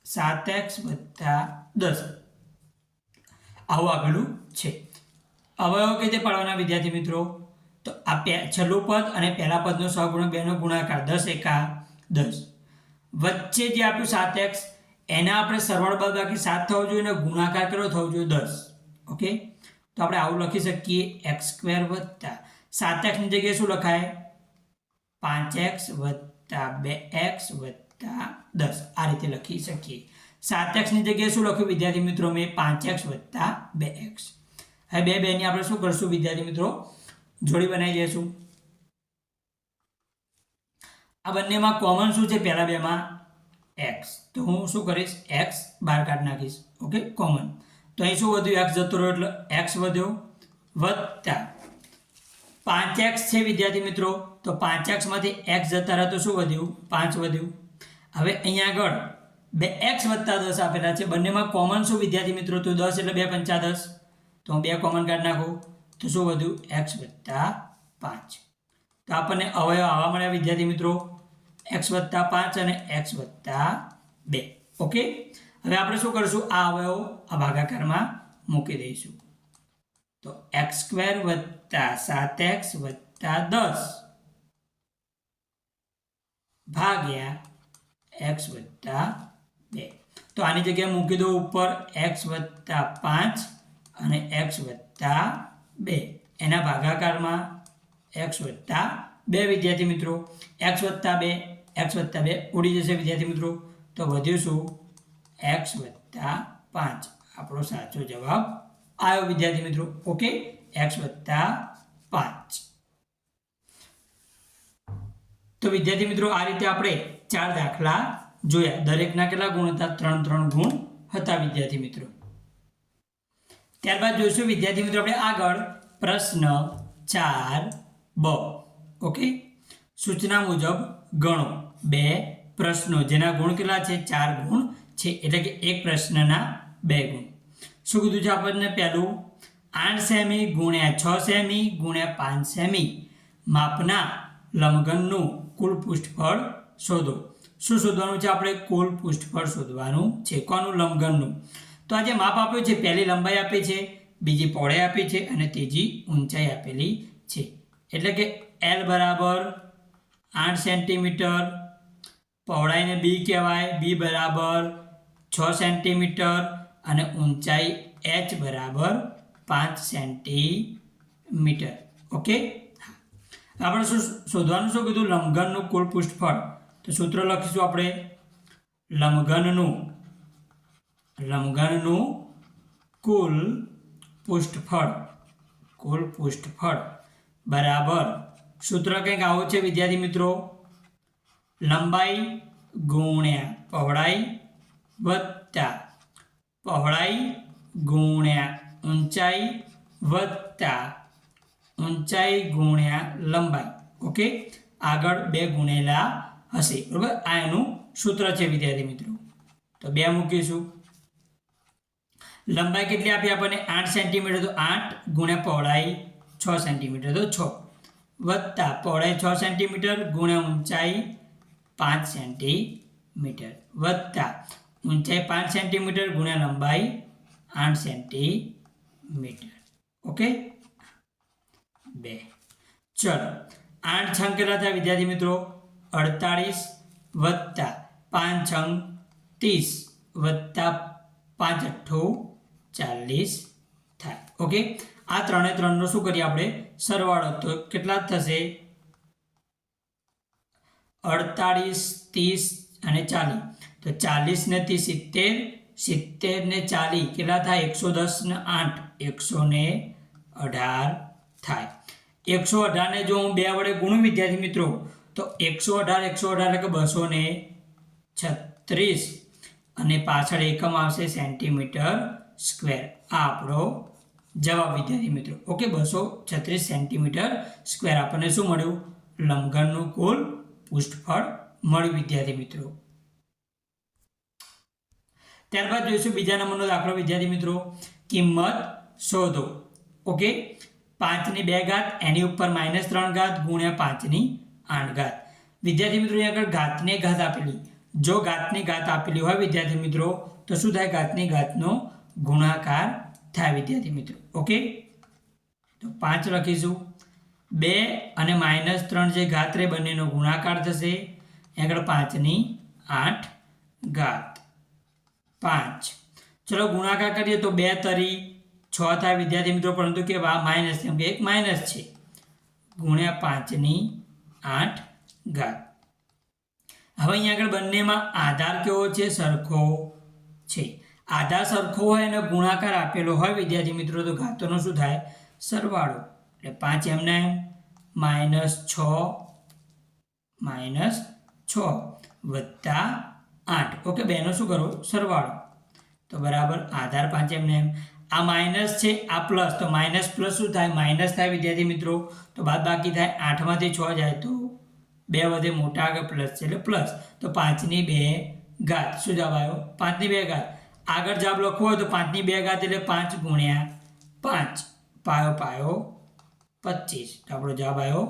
7x + 10 આવું આપેલું છે. અવયવો કઈ રીતે પાડવાના વિદ્યાર્થી મિત્રો? તો આ છેલ્લું પદ અને પહેલા પદનો સહગુણક બેનો ગુણાકાર 10 એકા 10. વચ્ચે જે આપ્યું 7x એના આપણે સરવાળો બાદબાકી 7 થવો જોઈએ અને ગુણાકાર કેટલો થવો જોઈએ? 10. ઓકે, તો આપણે આવું લખી શકીએ x² + 7x ની જગ્યાએ શું લખાય? 5x + 2x + 10. આ રીતે લખી શકીએ. 7x ની જગ્યાએ શું લખ્યું વિદ્યાર્થી મિત્રો? મેં 5x + 2x. હવે બેની આપણે શું કરશું વિદ્યાર્થી મિત્રો? જોડી બનાવી દઈશું. આ બંનેમાં કોમન શું છે? પહેલા બેમાં x. તો હું શું કરીશ? x બહાર કાઢી નાખીશ. Okay, common. તો અહીં શું વધ્યું? x જતો રહ્યો એટલે x વધ્યો વત્તા 5x છે વિદ્યાર્થી મિત્રો. તો 5x માંથી x જતા રહ્યા તો શું વધ્યું? 5 વધ્યું. હવે અહીંયા આગળ 2x + 10 આપેલા છે. બંનેમાં કોમન શું વિદ્યાર્થી મિત્રો? તો 10 એટલે 2 પંચા 10. તો હું 2 કોમન કાઢી નાખું તો શું વધ્યું? x + 5. તો આપણને અવયવ આવા મળ્યા વિદ્યાર્થી મિત્રો, x + 5 અને x + 2. ઓકે, હવે આપણે શું કરીશું? આ અવયવ આ ભાગાકારમાં મૂકી દઈશું. તો x² + 7x + 10 ભાગ્યા x + 2. તો આની જગ્યાએ મૂકી દો ઉપર x + 5 અને x + 2. એના ભાગાકારમાં x + 2 વિદ્યાર્થી મિત્રો. x + 2 ઉડી જશે વિદ્યાર્થી મિત્રો. તો વધ્યું શું? x + 5. આપણો સાચો જવાબ આવ્યો વિદ્યાર્થી મિત્રો. Okay, x + 5. તો વિદ્યાર્થી મિત્રો આ રીતે આપણે 4 દાખલા જોયા. દરેકના કેટલા ગુણ હતા? 3 ગુણ હતા વિદ્યાર્થી મિત્રો. ત્યારબાદ જોઈશું વિદ્યાર્થી મિત્રો આપણે આગળ પ્રશ્ન 4બ. ઓકે, સૂચના મુજબ ગણો 2 પ્રશ્નો જેના ગુણ કેટલા છે? 4 ગુણ છે, એટલે કે એક પ્રશ્નના 2 ગુણ. શું કીધું છે આપણને? પહેલું 8 સેમી ગુણ્યા 6 સેમી ગુણ્યા 5 સેમી માપના લંબઘનનું કુલ પૃષ્ઠફળ શોધો. શું શોધવાનું છે આપણે? કુલ પૃષ્ઠફળ શોધવાનું છે. કોનું? લંબઘનનું. તો આ જે માપ આપ્યું છે, પહેલી લંબાઈ આપી છે, બીજી પહોળાઈ આપી છે અને ત્રીજી ઊંચાઈ આપેલી છે. એટલે કે L બરાબર 8 સેન્ટીમીટર, પહોળાઈને B કહેવાય, B બરાબર 6 સેન્ટીમીટર અને ઊંચાઈ H બરાબર 5 સેન્ટીમીટર. ઓકે, આપણે શું શોધવાનું? શું કીધું? લંબઘનનું કુલ પૃષ્ઠફળ. તો સૂત્ર લખીશું આપણે, લંબઘનનું કુલ પૃષ્ઠફળ બરાબર, સૂત્ર કંઈક આવું છે વિદ્યાર્થી મિત્રો, લંબાઈ ગુણ્યા પહોળાઈ વત્તા પહોળાઈ ગુણ્યા ઊંચાઈ વત્તા ઊંચાઈ ગુણ્યા લંબાઈ. ઓકે, આગળ 2 ગુણેલા હશે, બરાબર. આ એનું સૂત્ર છે વિદ્યાર્થી મિત્રો. તો 2 મૂકીશું. લંબાઈ કેટલી આપી આપણને? 8 સેન્ટીમીટર, તો 8 ગુણ્યા પહોળાઈ 6 સેન્ટીમીટર, તો 6 વત્તા પહોળાઈ 6 સેન્ટીમીટર ગુણ્યા ઊંચાઈ 5 સેન્ટીમીટર વત્તા ઊંચાઈ 5 સેન્ટીમીટર ગુણ્યા લંબાઈ 8 સેન્ટીમીટર. ઓકે, 2. ચલો, 8 છંગ કેટલા થાય વિદ્યાર્થી મિત્રો? 48 વત્તા 5 છંગ 30 વત્તા 5 અઠ્ઠું 40 થાય. ઓકે, આ 3 3 નો શું કરીએ આપણે? સરવાળો. તો કેટલા થશે? 48, 30 અને 40. તો 40 ને 30 70, 70 ને 40 કેટલા થાય? 110 ને 8 118 થાય. 118 ને જો હું 2 વડે ગુણું વિદ્યાર્થી મિત્રો, તો 118 એટલે કે 236 અને પાછળ એકમ આવશે સેન્ટીમીટર સ્ક્વેર. આ આપણો જવાબ વિદ્યાર્થી મિત્રો. ઓકે, 236 સેન્ટીમીટર સ્ક્વેર આપણને શું મળ્યું? લંબઘનનું કુલ પૃષ્ઠફળ મળ્યું વિદ્યાર્થી મિત્રો. ત્યારબાદ જોઈશું બીજા નંબરનો દાખલો વિદ્યાર્થી મિત્રો, કિંમત શોધો. ઓકે, 5 ની 2 ઘાત એની ઉપર -3 ઘાત ગુણ્યા 5 ની 8 ઘાત. વિદ્યાર્થી મિત્રો, અહીંયા આગળ ઘાતની ઘાત આપેલી, જો ઘાતની ઘાત આપેલી હોય વિદ્યાર્થી મિત્રો, તો શું થાય? ઘાતની ઘાતનો ગુણાકાર થાય વિદ્યાર્થી મિત્રો. ઓકે, તો 5 લખીશું. 2 અને -3 જે ઘાત રે બંનેનો ગુણાકાર થશે. આગળ 5 ની 8 ઘાત 5. ચલો ગુણાકાર કરીએ તો 2 તરી 6 થાય વિદ્યાર્થી મિત્રો, પરંતુ કેવા? માઇનસ, કેમ કે એક માઇનસ છે, ગુણ્યા 5 ની 8 ઘાત. હવે અહીંયા આગળ બંનેમાં આધાર કેવો છે? સરખો છે. આધાર સરખો હોય અને ગુણાકાર આપેલો હોય વિદ્યાર્થી મિત્રો, તો ઘાતોનો શું થાય? સરવાળો. એટલે 5 એમને -6 વત્તા 8. ઓકે, બેનો શું કરો? સરવાળો. તો બરાબર આધાર 5 એમને એમ. આ માઇનસ છે, આ પ્લસ, તો માઇનસ પ્લસ શું થાય? માઇનસ થાય વિદ્યાર્થી મિત્રો. તો બાદ બાકી થાય. 8 માંથી 6 જાય તો 2 વધે, મોટા આગળ પ્લસ છે એટલે પ્લસ. તો 5 ની 2 ઘાત. શું જવાબ આવ્યો? 5 ની 2 ઘાત. આગળ જવાબ લખવો હોય તો 5 ની 2 ઘાત એટલે 5 ગુણ્યા 5, પાયો પાયો 25. તો આપણો જવાબ આવ્યો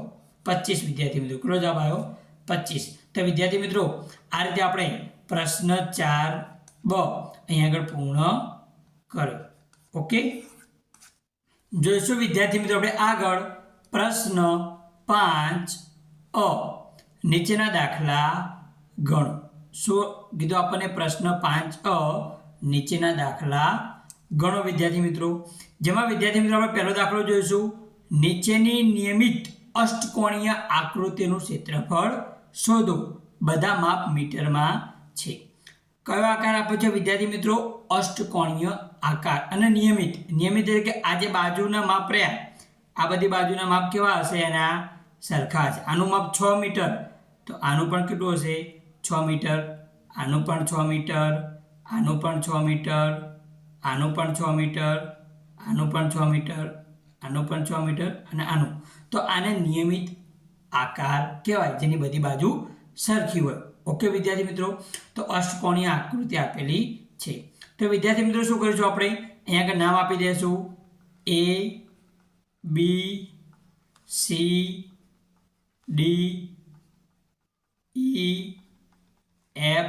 25 વિદ્યાર્થી મિત્રો. કેટલો જવાબ આવ્યો? 25. તો વિદ્યાર્થી મિત્રો, આ રીતે આપણે પ્રશ્ન 4બ અહીંયા આગળ પૂર્ણ કર્યો. ઓકે, જોઈશું વિદ્યાર્થી મિત્રો આપણે આગળ પ્રશ્ન 5અ. નીચેના દાખલા ગણો. શું કીધું આપણને? પ્રશ્ન 5અ, નીચેના દાખલા ગણો વિદ્યાર્થી મિત્રો. જેમાં વિદ્યાર્થી મિત્રો આપણે પહેલો દાખલો જોઈશું, નીચેની નિયમિત અષ્ટકોણીય આકૃતિનું ક્ષેત્રફળ શોધો. બધા માપ મીટરમાં છે. કયો આકાર આપ્યો છે વિદ્યાર્થી મિત્રો? અષ્ટકોણીય આકાર. અને નિયમિત એટલે કે આ જે બાજુના માપ રહ્યા, આ બધી બાજુના માપ કેવા હશે? એના સરખા છે. આનું માપ 6 મીટર, તો આનું પણ કેટલું હશે? 6 મીટર. આનું પણ 6 મીટર, આનું પણ 6 મીટર, આનું પણ 6 મીટર, આનું પણ 6 મીટર, આનું પણ 6 મીટર અને આનું, તો આને નિયમિત આકાર કહેવાય જેની બધી બાજુ સરખી હોય. ઓકે વિદ્યાર્થી મિત્રો, તો અષ્ટકોણીય આકૃતિ આપેલી છે. તો વિદ્યાર્થી મિત્રો શું કરીશું આપણે અહીંયા આગળ નામ આપી દઈશું A B C D E F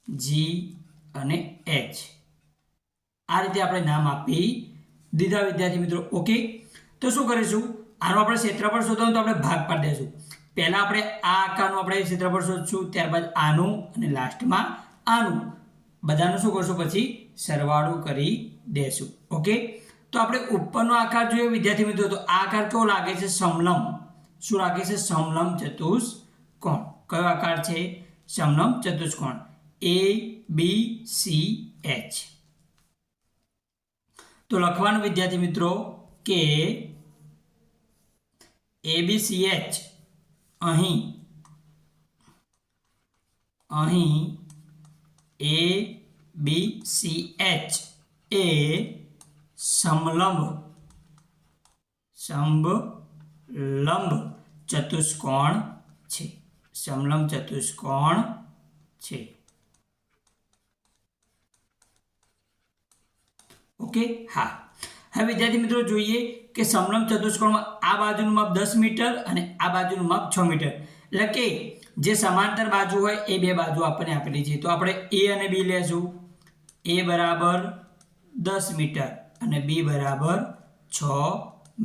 G અને H. આ રીતે આપણે નામ આપી દીધા વિદ્યાર્થી મિત્રો. ઓકે, તો શું કરીશું આનું આપણે ક્ષેત્રફળ શોધવાનું, તો આપણે ભાગ પાડી દઈશું. પહેલા આપણે આ આકારનું આપણે ક્ષેત્રફળ શોધશું, ત્યારબાદ આનું અને લાસ્ટમાં આનું, બધાનું શું કરશું પછી સરવાળો કરી દેશું. ઓકે, તો આપણે ઉપરનો આકાર જોઈએ વિદ્યાર્થી મિત્રો, તો આ આકાર કેવો લાગે છે? સમલંબ. શું લાગે છે? સમલંબ ચતુષ્કોણ. કયો આકાર છે? સમલંબ ચતુષ્કોણ. A B C H. તો લખવાનું વિદ્યાર્થી મિત્રો કે ABCH અહીં ABCH એ સમલંબ ચતુષ્કોણ છે. સમલંબ ચતુષ્કોણ છે. ઓકે, હા. હવે વિદ્યાર્થી મિત્રો જોઈએ કે સમલંબ ચતુષ્કોણમાં આ બાજુનું માપ 10 મીટર અને આ બાજુનું માપ 6 મીટર. એટલે કે જે સમાંતર બાજુ હોય એ બે બાજુ આપણને આપેલી છે. તો આપણે A અને B લેશું. A બરાબર 10 મીટર અને B બરાબર 6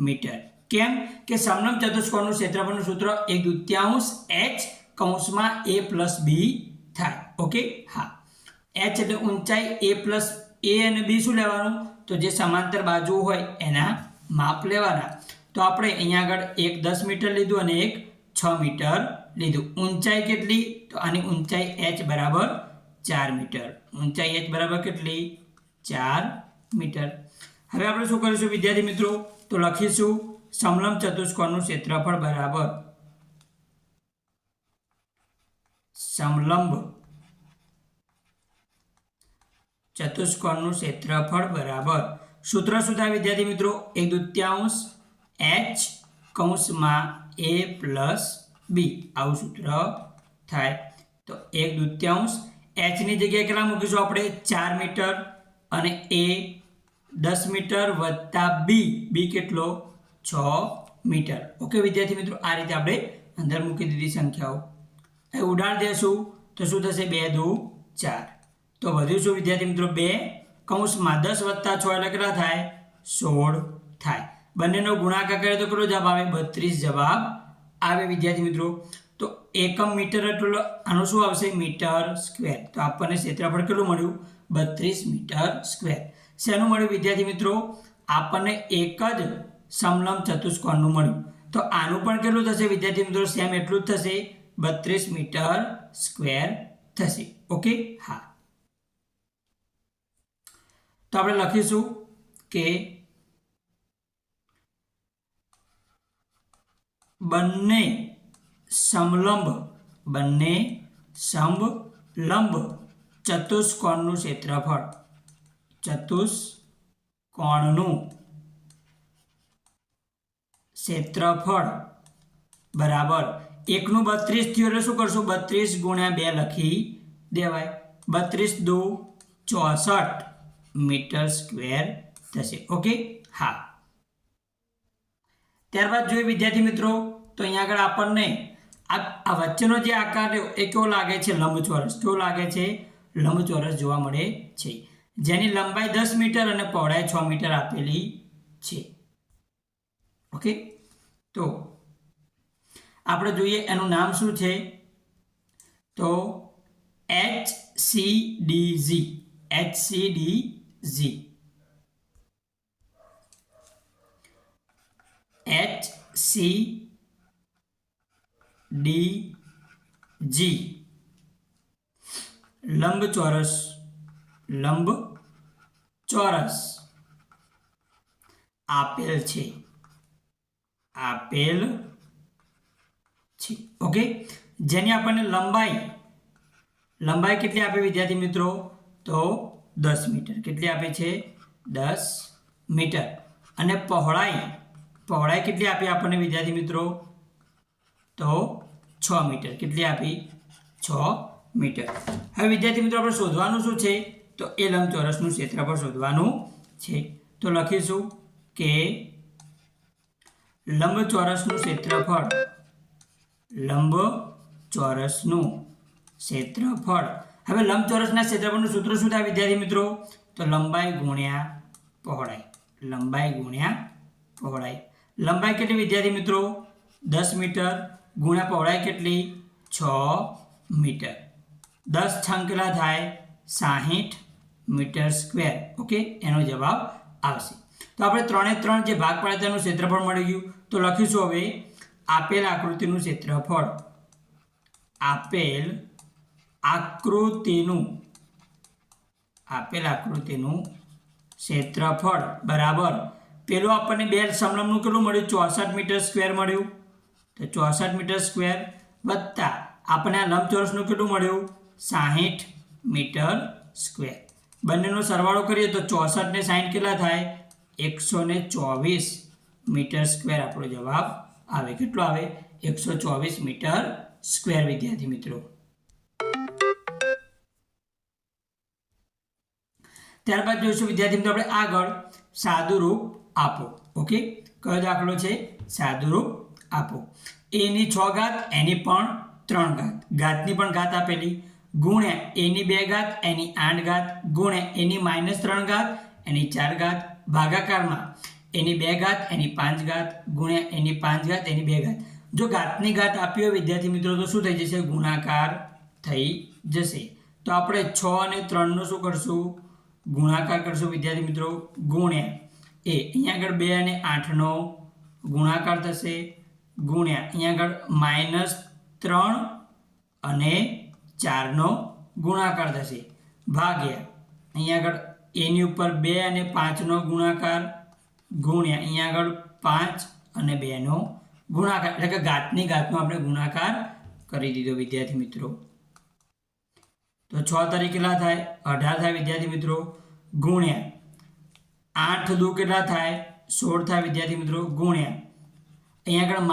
મીટર. કેમ કે સમલંબ ચતુષ્કોણનું ક્ષેત્રફળનું સૂત્ર 1/2 h કૌંસમાં A પ્લસ B થાય. ઓકે, હા. h એટલે ઊંચાઈ, A પ્લસ A અને B શું લેવાનું? તો જે સમાંતર બાજુ હોય એના માપ લેવાના. તો આપણે અહીંયા આગળ એક 10 મીટર લીધું અને એક 6 મીટર લીધું. ઊંચાઈ કેટલી? તો આની ઊંચાઈ h બરાબર 4 મીટર. ઊંચાઈ h બરાબર કેટલી? 4 મીટર. હવે આપણે શું કરીશું વિદ્યાર્થી મિત્રો? તો લખીશું સમલંબ ચતુષ્કોણનું ક્ષેત્રફળ બરાબર સમલંબ ચતુષ્કોણનું ક્ષેત્રફળ બરાબર સૂત્ર શું થાય વિદ્યાર્થી મિત્રો? 1/2 h કૌંસમાં A પ્લસ B. આવું સૂત્ર થાય. તો 1/2 h ની જગ્યાએ કેટલા મૂકીશું આપણે? 4 મીટર અને A 10 મીટર વત્તા B. B કેટલો? 6 મીટર. ઓકે વિદ્યાર્થી મિત્રો, આ રીતે આપણે અંદર મૂકી દીધી સંખ્યાઓ. એ ઉડાડી દેશું તો શું થશે? 2 દુ 4. તો વધ્યું શું વિદ્યાર્થી મિત્રો? 2 કૌંસમાં 10 વત્તા 6 એટલે કેટલા થાય? 16 થાય. બંનેનો ગુણાકાર કરીએ તો કેટલો જવાબ આવે? 32 જવાબ આવે વિદ્યાર્થી મિત્રો. તો એકમ મીટર એટલે આનું શું આવશે? Metre square. તો આપણને ક્ષેત્રફળ કેટલું મળ્યું? 32 મીટર સ્ક્વેર. શેનું મળ્યું વિદ્યાર્થી મિત્રો? આપણને એક જ સમલંબ ચતુષ્કોણનું મળ્યું. તો આનું પણ કેટલું થશે વિદ્યાર્થી મિત્રો? સેમ એટલું જ થશે, 32 મીટર સ્ક્વેર થશે. ઓકે, હા. તો આપણે લખીશું કે બંને સમલંબ ચતુષ્કોણનું ક્ષેત્રફળ બરાબર એકનું 32 થયું એટલે શું કરશું? 32 ગુણ્યા 2 લખી દેવાય. 32 દુ 64 મીટર સ્ક્વેર થશે. ઓકે, હા. ત્યારબાદ જોઈએ વિદ્યાર્થી મિત્રો, તો અહીંયા આગળ આપણને આ વચ્ચેનો જે આકાર રહ્યો એ કેવો લાગે છે? લંબચોરસ. કેવો લાગે છે? લંબચોરસ જોવા મળે છે, જેની લંબાઈ 10 મીટર અને પહોળાઈ 6 મીટર આપેલી છે. ઓકે, તો આપણે જોઈએ એનું નામ શું છે? તો HCDZ. HCDZ લંબચોરસ આપેલ છે. ઓકે, જેની આપણને લંબાઈ કેટલી આપે વિદ્યાર્થી મિત્રો? તો 10 મીટર. કેટલી આપે છે? 10 મીટર. અને પહોળાઈ કેટલી આપી આપણને વિદ્યાર્થી મિત્રો? તો 6 મીટર. કેટલી આપી? 6 મીટર. હવે વિદ્યાર્થી મિત્રો આપણે શોધવાનું શું છે? તો એ લંબચોરસનું ક્ષેત્રફળ શોધવાનું છે. તો લખીશું કે લંબચોરસનું ક્ષેત્રફળ હવે લંબચોરસના ક્ષેત્રફળનું સૂત્ર શું થાય વિદ્યાર્થી મિત્રો? તો લંબાઈ ગુણ્યા પહોળાઈ. લંબાઈ કેટલી વિદ્યાર્થી મિત્રો? 10 મીટર ગુણ્યા પહોળાઈ કેટલી? 6 મીટર. 10 છંગ કેટલા થાય? 60 મીટર સ્ક્વેર. ઓકે, એનો જવાબ આવશે. તો આપણે 3 એ 3 જે ભાગ પાડ્યા તેનું ક્ષેત્રફળ મળી ગયું. તો લખીશું હવે આપેલ આકૃતિનું ક્ષેત્રફળ ક્ષેત્રફળ બરાબર પેલું આપણને બે સમલંબનું કેટલું મળ્યું? 64 મીટર સ્ક્વેર મળ્યું. તો 64 મીટર સ્ક્વેર વત્તા આપણને આ લંબચોરસનું કેટલું મળ્યું? 60 મીટર સ્ક્વેર. બંનેનો સરવાળો કરીએ તો 64 ને 60 કેટલા થાય? 124 મીટર સ્ક્વેર આપણો જવાબ આવે. કેટલો આવે? 124 મીટર સ્ક્વેર વિદ્યાર્થી મિત્રો. ત્યારબાદ જોઈશું વિદ્યાર્થી મિત્રો આપણે આગળ સાદુરૂપ આપો. ઓકે, કયો દાખલો છે? સાદુરૂપ આપો. એની 6 ઘાત એની પણ 3 ઘાત, ઘાતની પણ ઘાત આપેલી, ગુણ્યા એની 2 ઘાત એની 8 ઘાત, ગુણ્યા એની -3 ઘાત એની 4 ઘાત, ભાગાકારમાં એની 2 ઘાત એની 5 ઘાત, ગુણ્યા એની 5 ઘાત એની 2 ઘાત. જો ઘાતની ઘાત આપી હોય વિદ્યાર્થી મિત્રો તો શું થઈ જશે? ગુણાકાર થઈ જશે. તો આપણે 6 અને 3નો શું કરશું? ગુણાકાર કરશું વિદ્યાર્થી મિત્રો. ગુણ્યા અહીંયા આગળ 2 અને 8નો ગુણાકાર થશે, ગુણ્યા અહીંયા આગળ -3 અને 4નો ગુણાકાર થશે, ભાગ્યા અહીંયા આગળ એની ઉપર 2 અને 5નો ગુણાકાર, ગુણ્યા અહીંયા આગળ 5 અને 2નો ગુણાકાર. એટલે કે ઘાતની ઘાતનો આપણે ગુણાકાર કરી દીધો વિદ્યાર્થી મિત્રો. તો 6 તારીખ કેટલા થાય? 18 થાય વિદ્યાર્થી મિત્રો. ગુણ્યા 8 દુ કેટલા થાય? 16 થાય વિદ્યાર્થી મિત્રો. ગુણ્યા અહીંયા આગળ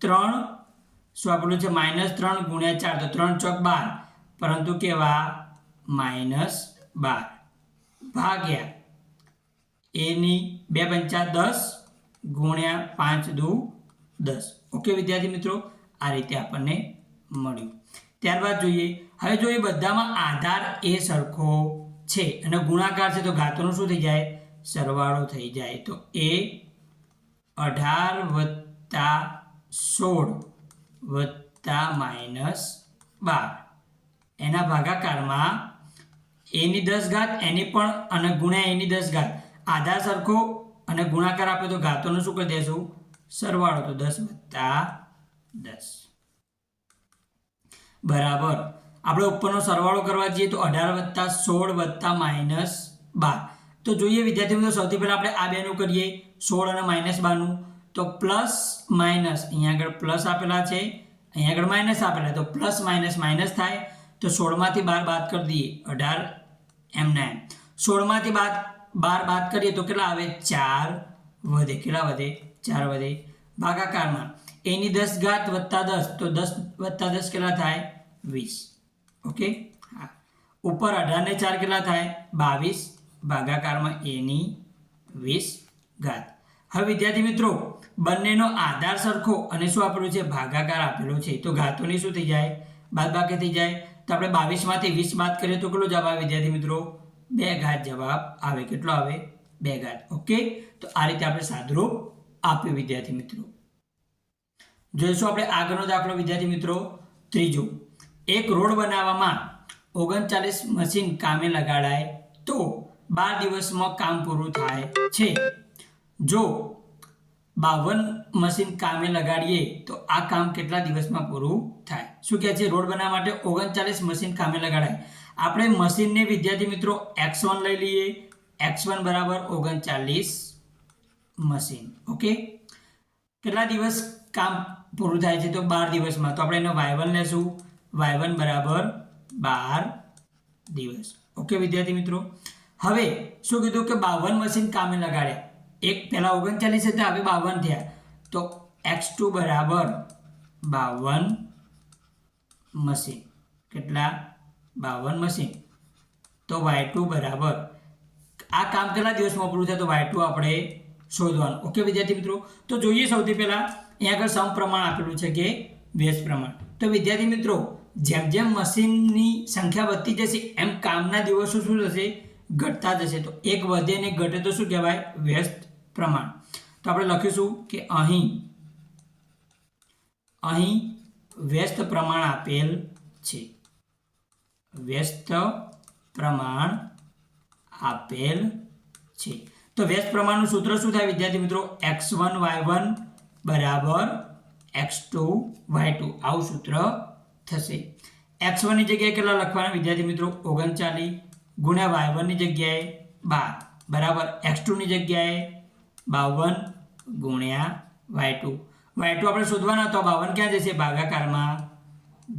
-3 શું આપેલું છે? -3 ગુણ્યા 4 તો 3 ચોક 12, પરંતુ કેવા? -12, ભાગ્યા એની 2 પંચા 10 ગુણ્યા 5 દુ 10. ઓકે વિદ્યાર્થી મિત્રો, આ રીતે આપણને મળ્યું. ત્યારબાદ જોઈએ, હવે જો એ બધામાં આધાર એ સરખો છે અને ગુણાકાર છે તો ઘાતોનું શું થઈ જાય? સરવાળો થઈ જાય. તો એ 18 વત્તા 16 વત્તા -12 એના ભાગાકારમાં એની 10 ઘાત એની પણ અને ગુણ્યા એની 10 ઘાત. આધાર સરખો અને ગુણાકાર આપે તો ઘાતોનું શું કરી દેશું? સરવાળો. તો 10 વત્તા 10 બરાબર આપણે ઉપરનો સરવાળો કરવા જઈએ તો 18 વત્તા 16 વત્તા -12. તો જોઈએ વિદ્યાર્થી મિત્રો, સૌથી પહેલાં આપણે આ બેનું કરીએ, 16 અને -12નું. તો પ્લસ માઇનસ અહીંયા આગળ પ્લસ આપેલા છે, અહીંયા આગળ માઇનસ આપેલા, તો પ્લસ માઇનસ માઇનસ થાય. તો 16માંથી 12 બાદ કરી દઈએ, 18 એમના એમ. 16માંથી 12 બાદ કરીએ તો કેટલા આવે? 4 વધે. કેટલા વધે? 4 વધે. ભાગાકારમાં એની 10 ઘાત વત્તા 10, તો 10 વત્તા 10 કેટલા થાય? 20. ઓકે, હા. ઉપર 18 ને 4 કેટલા થાય? 22, ભાગાકારમાં એની 20 ઘાત. હવે વિદ્યાર્થી મિત્રો, બંનેનો આધાર સરખો અને શું આપેલું છે? ભાગાકાર આપેલો છે. તો ઘાતોની શું થઈ જાય? બાદબાકી થઈ જાય. તો આપણે 22માંથી 20 બાદ કરીએ તો કેટલો જવાબ આવે વિદ્યાર્થી મિત્રો? 2 ઘાત જવાબ આવે. કેટલો આવે? 2 ઘાત. ઓકે, તો આ રીતે આપણે સાદુરૂપ આપ્યું વિદ્યાર્થી મિત્રો. જોઈશું આપણે આગળનો દાખલો વિદ્યાર્થી મિત્રો, ત્રીજો. એક રોડ બનાવવામાં 39 મશીન કામે લગાડાય તો 12 દિવસમાં કામ પૂરું થાય છે. જો 52 મશીન કામે લગાડીએ તો આ કામ કેટલા દિવસમાં પૂરું થાય? શું કહે છે? રોડ બનાવવા માટે 39 મશીન કામે લગાડાય. આપણે મશીનને વિદ્યાર્થી મિત્રો x1 લઈ લઈએ. x1 બરાબર 39 મશીન. ઓકે, કેટલા દિવસ કામ પૂરું થાય છે? તો 12 દિવસમાં. તો આપણે એનો y1 લેશું. y1 બરાબર 12 દિવસ. ઓકે વિદ્યાર્થી મિત્રો, હવે શું કીધું કે 52 મશીન કામે લગાડ્યા. એક પહેલાં 39 હતા, હવે 52 થયા, તો x2 બરાબર 52 મશીન. કેટલા? 52 મશીન. તો y2 બરાબર, આ કામ કેટલા દિવસમાં પૂરું થાય? તો y2 આપણે શોધવાનું. ઓકે વિદ્યાર્થી મિત્રો, તો જોઈએ સૌથી પહેલાં અહીંયા આગળ સમપ્રમાણ આપેલું છે કે વ્યસ્ત પ્રમાણ. તો વિદ્યાર્થી મિત્રો, જેમ જેમ મશીનની સંખ્યા વધતી જશે એમ કામના દિવસો શું થશે? ઘટતા જશે. તો એક વધે ને ઘટે તો શું કહેવાય? વ્યસ્ત પ્રમાણ. તો આપણે લખીશું કે અહીં વ્યસ્ત પ્રમાણ આપેલ છે. વ્યસ્ત પ્રમાણ આપેલ છે. તો વ્યસ્ત પ્રમાણનું સૂત્ર શું થાય વિદ્યાર્થી મિત્રો? x1 y1 બરાબર x2 y2. આવું સૂત્ર થશે. x1 ની જગ્યાએ કેટલા લખવાના વિદ્યાર્થી મિત્રો? 39 ગુણ્યા y1 ની જગ્યાએ 12 બરાબર x2 ની જગ્યાએ 52 ગુણ્યા y2. y2 આપણે શોધવાના, તો 52 ક્યાં જશે? ભાગાકારમાં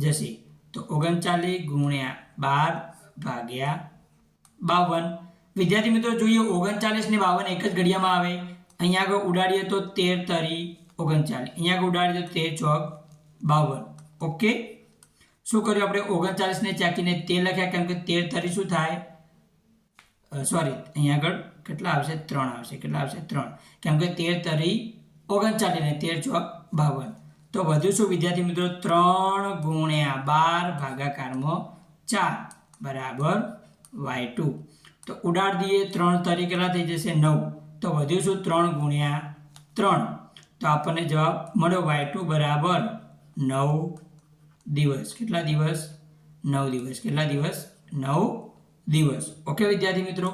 જશે. તો 39 ગુણ્યા 12 ભાગ્યા 52. વિદ્યાર્થી મિત્રો જોઈએ, 39 ને 52 એક જ ઘડિયામાં આવે. અહીંયા આગળ ઉડાડીએ તો 13 તરી 39, અહીંયા આગળ ઉડાડીએ તો 13 ચોક 52. ઓકે, શું કર્યું આપણે? 39 ને ચાકીને 13 લખ્યા, કેમ કે 13 તરી શું થાય? સોરી, અહીંયા આગળ કેટલા આવશે? 3 આવશે. કેટલા આવશે? 3, કેમ કે 13 તરી 39 ને 13 ચોક 52. તો વધુ શું વિદ્યાર્થી મિત્રો? 3 ગુણ્યા 12 ભાગાકારમાં 4 બરાબર y2. તો ઉડાડી દઈએ, 3 તરી કેટલા થઈ જશે? 9. તો વધ્યું શું? 3 ગુણ્યા 3. તો આપણને જવાબ મળ્યો y2 બરાબર 9 દિવસ. કેટલા દિવસ? 9 દિવસ. કેટલા દિવસ? 9 દિવસ. ઓકે વિદ્યાર્થી મિત્રો.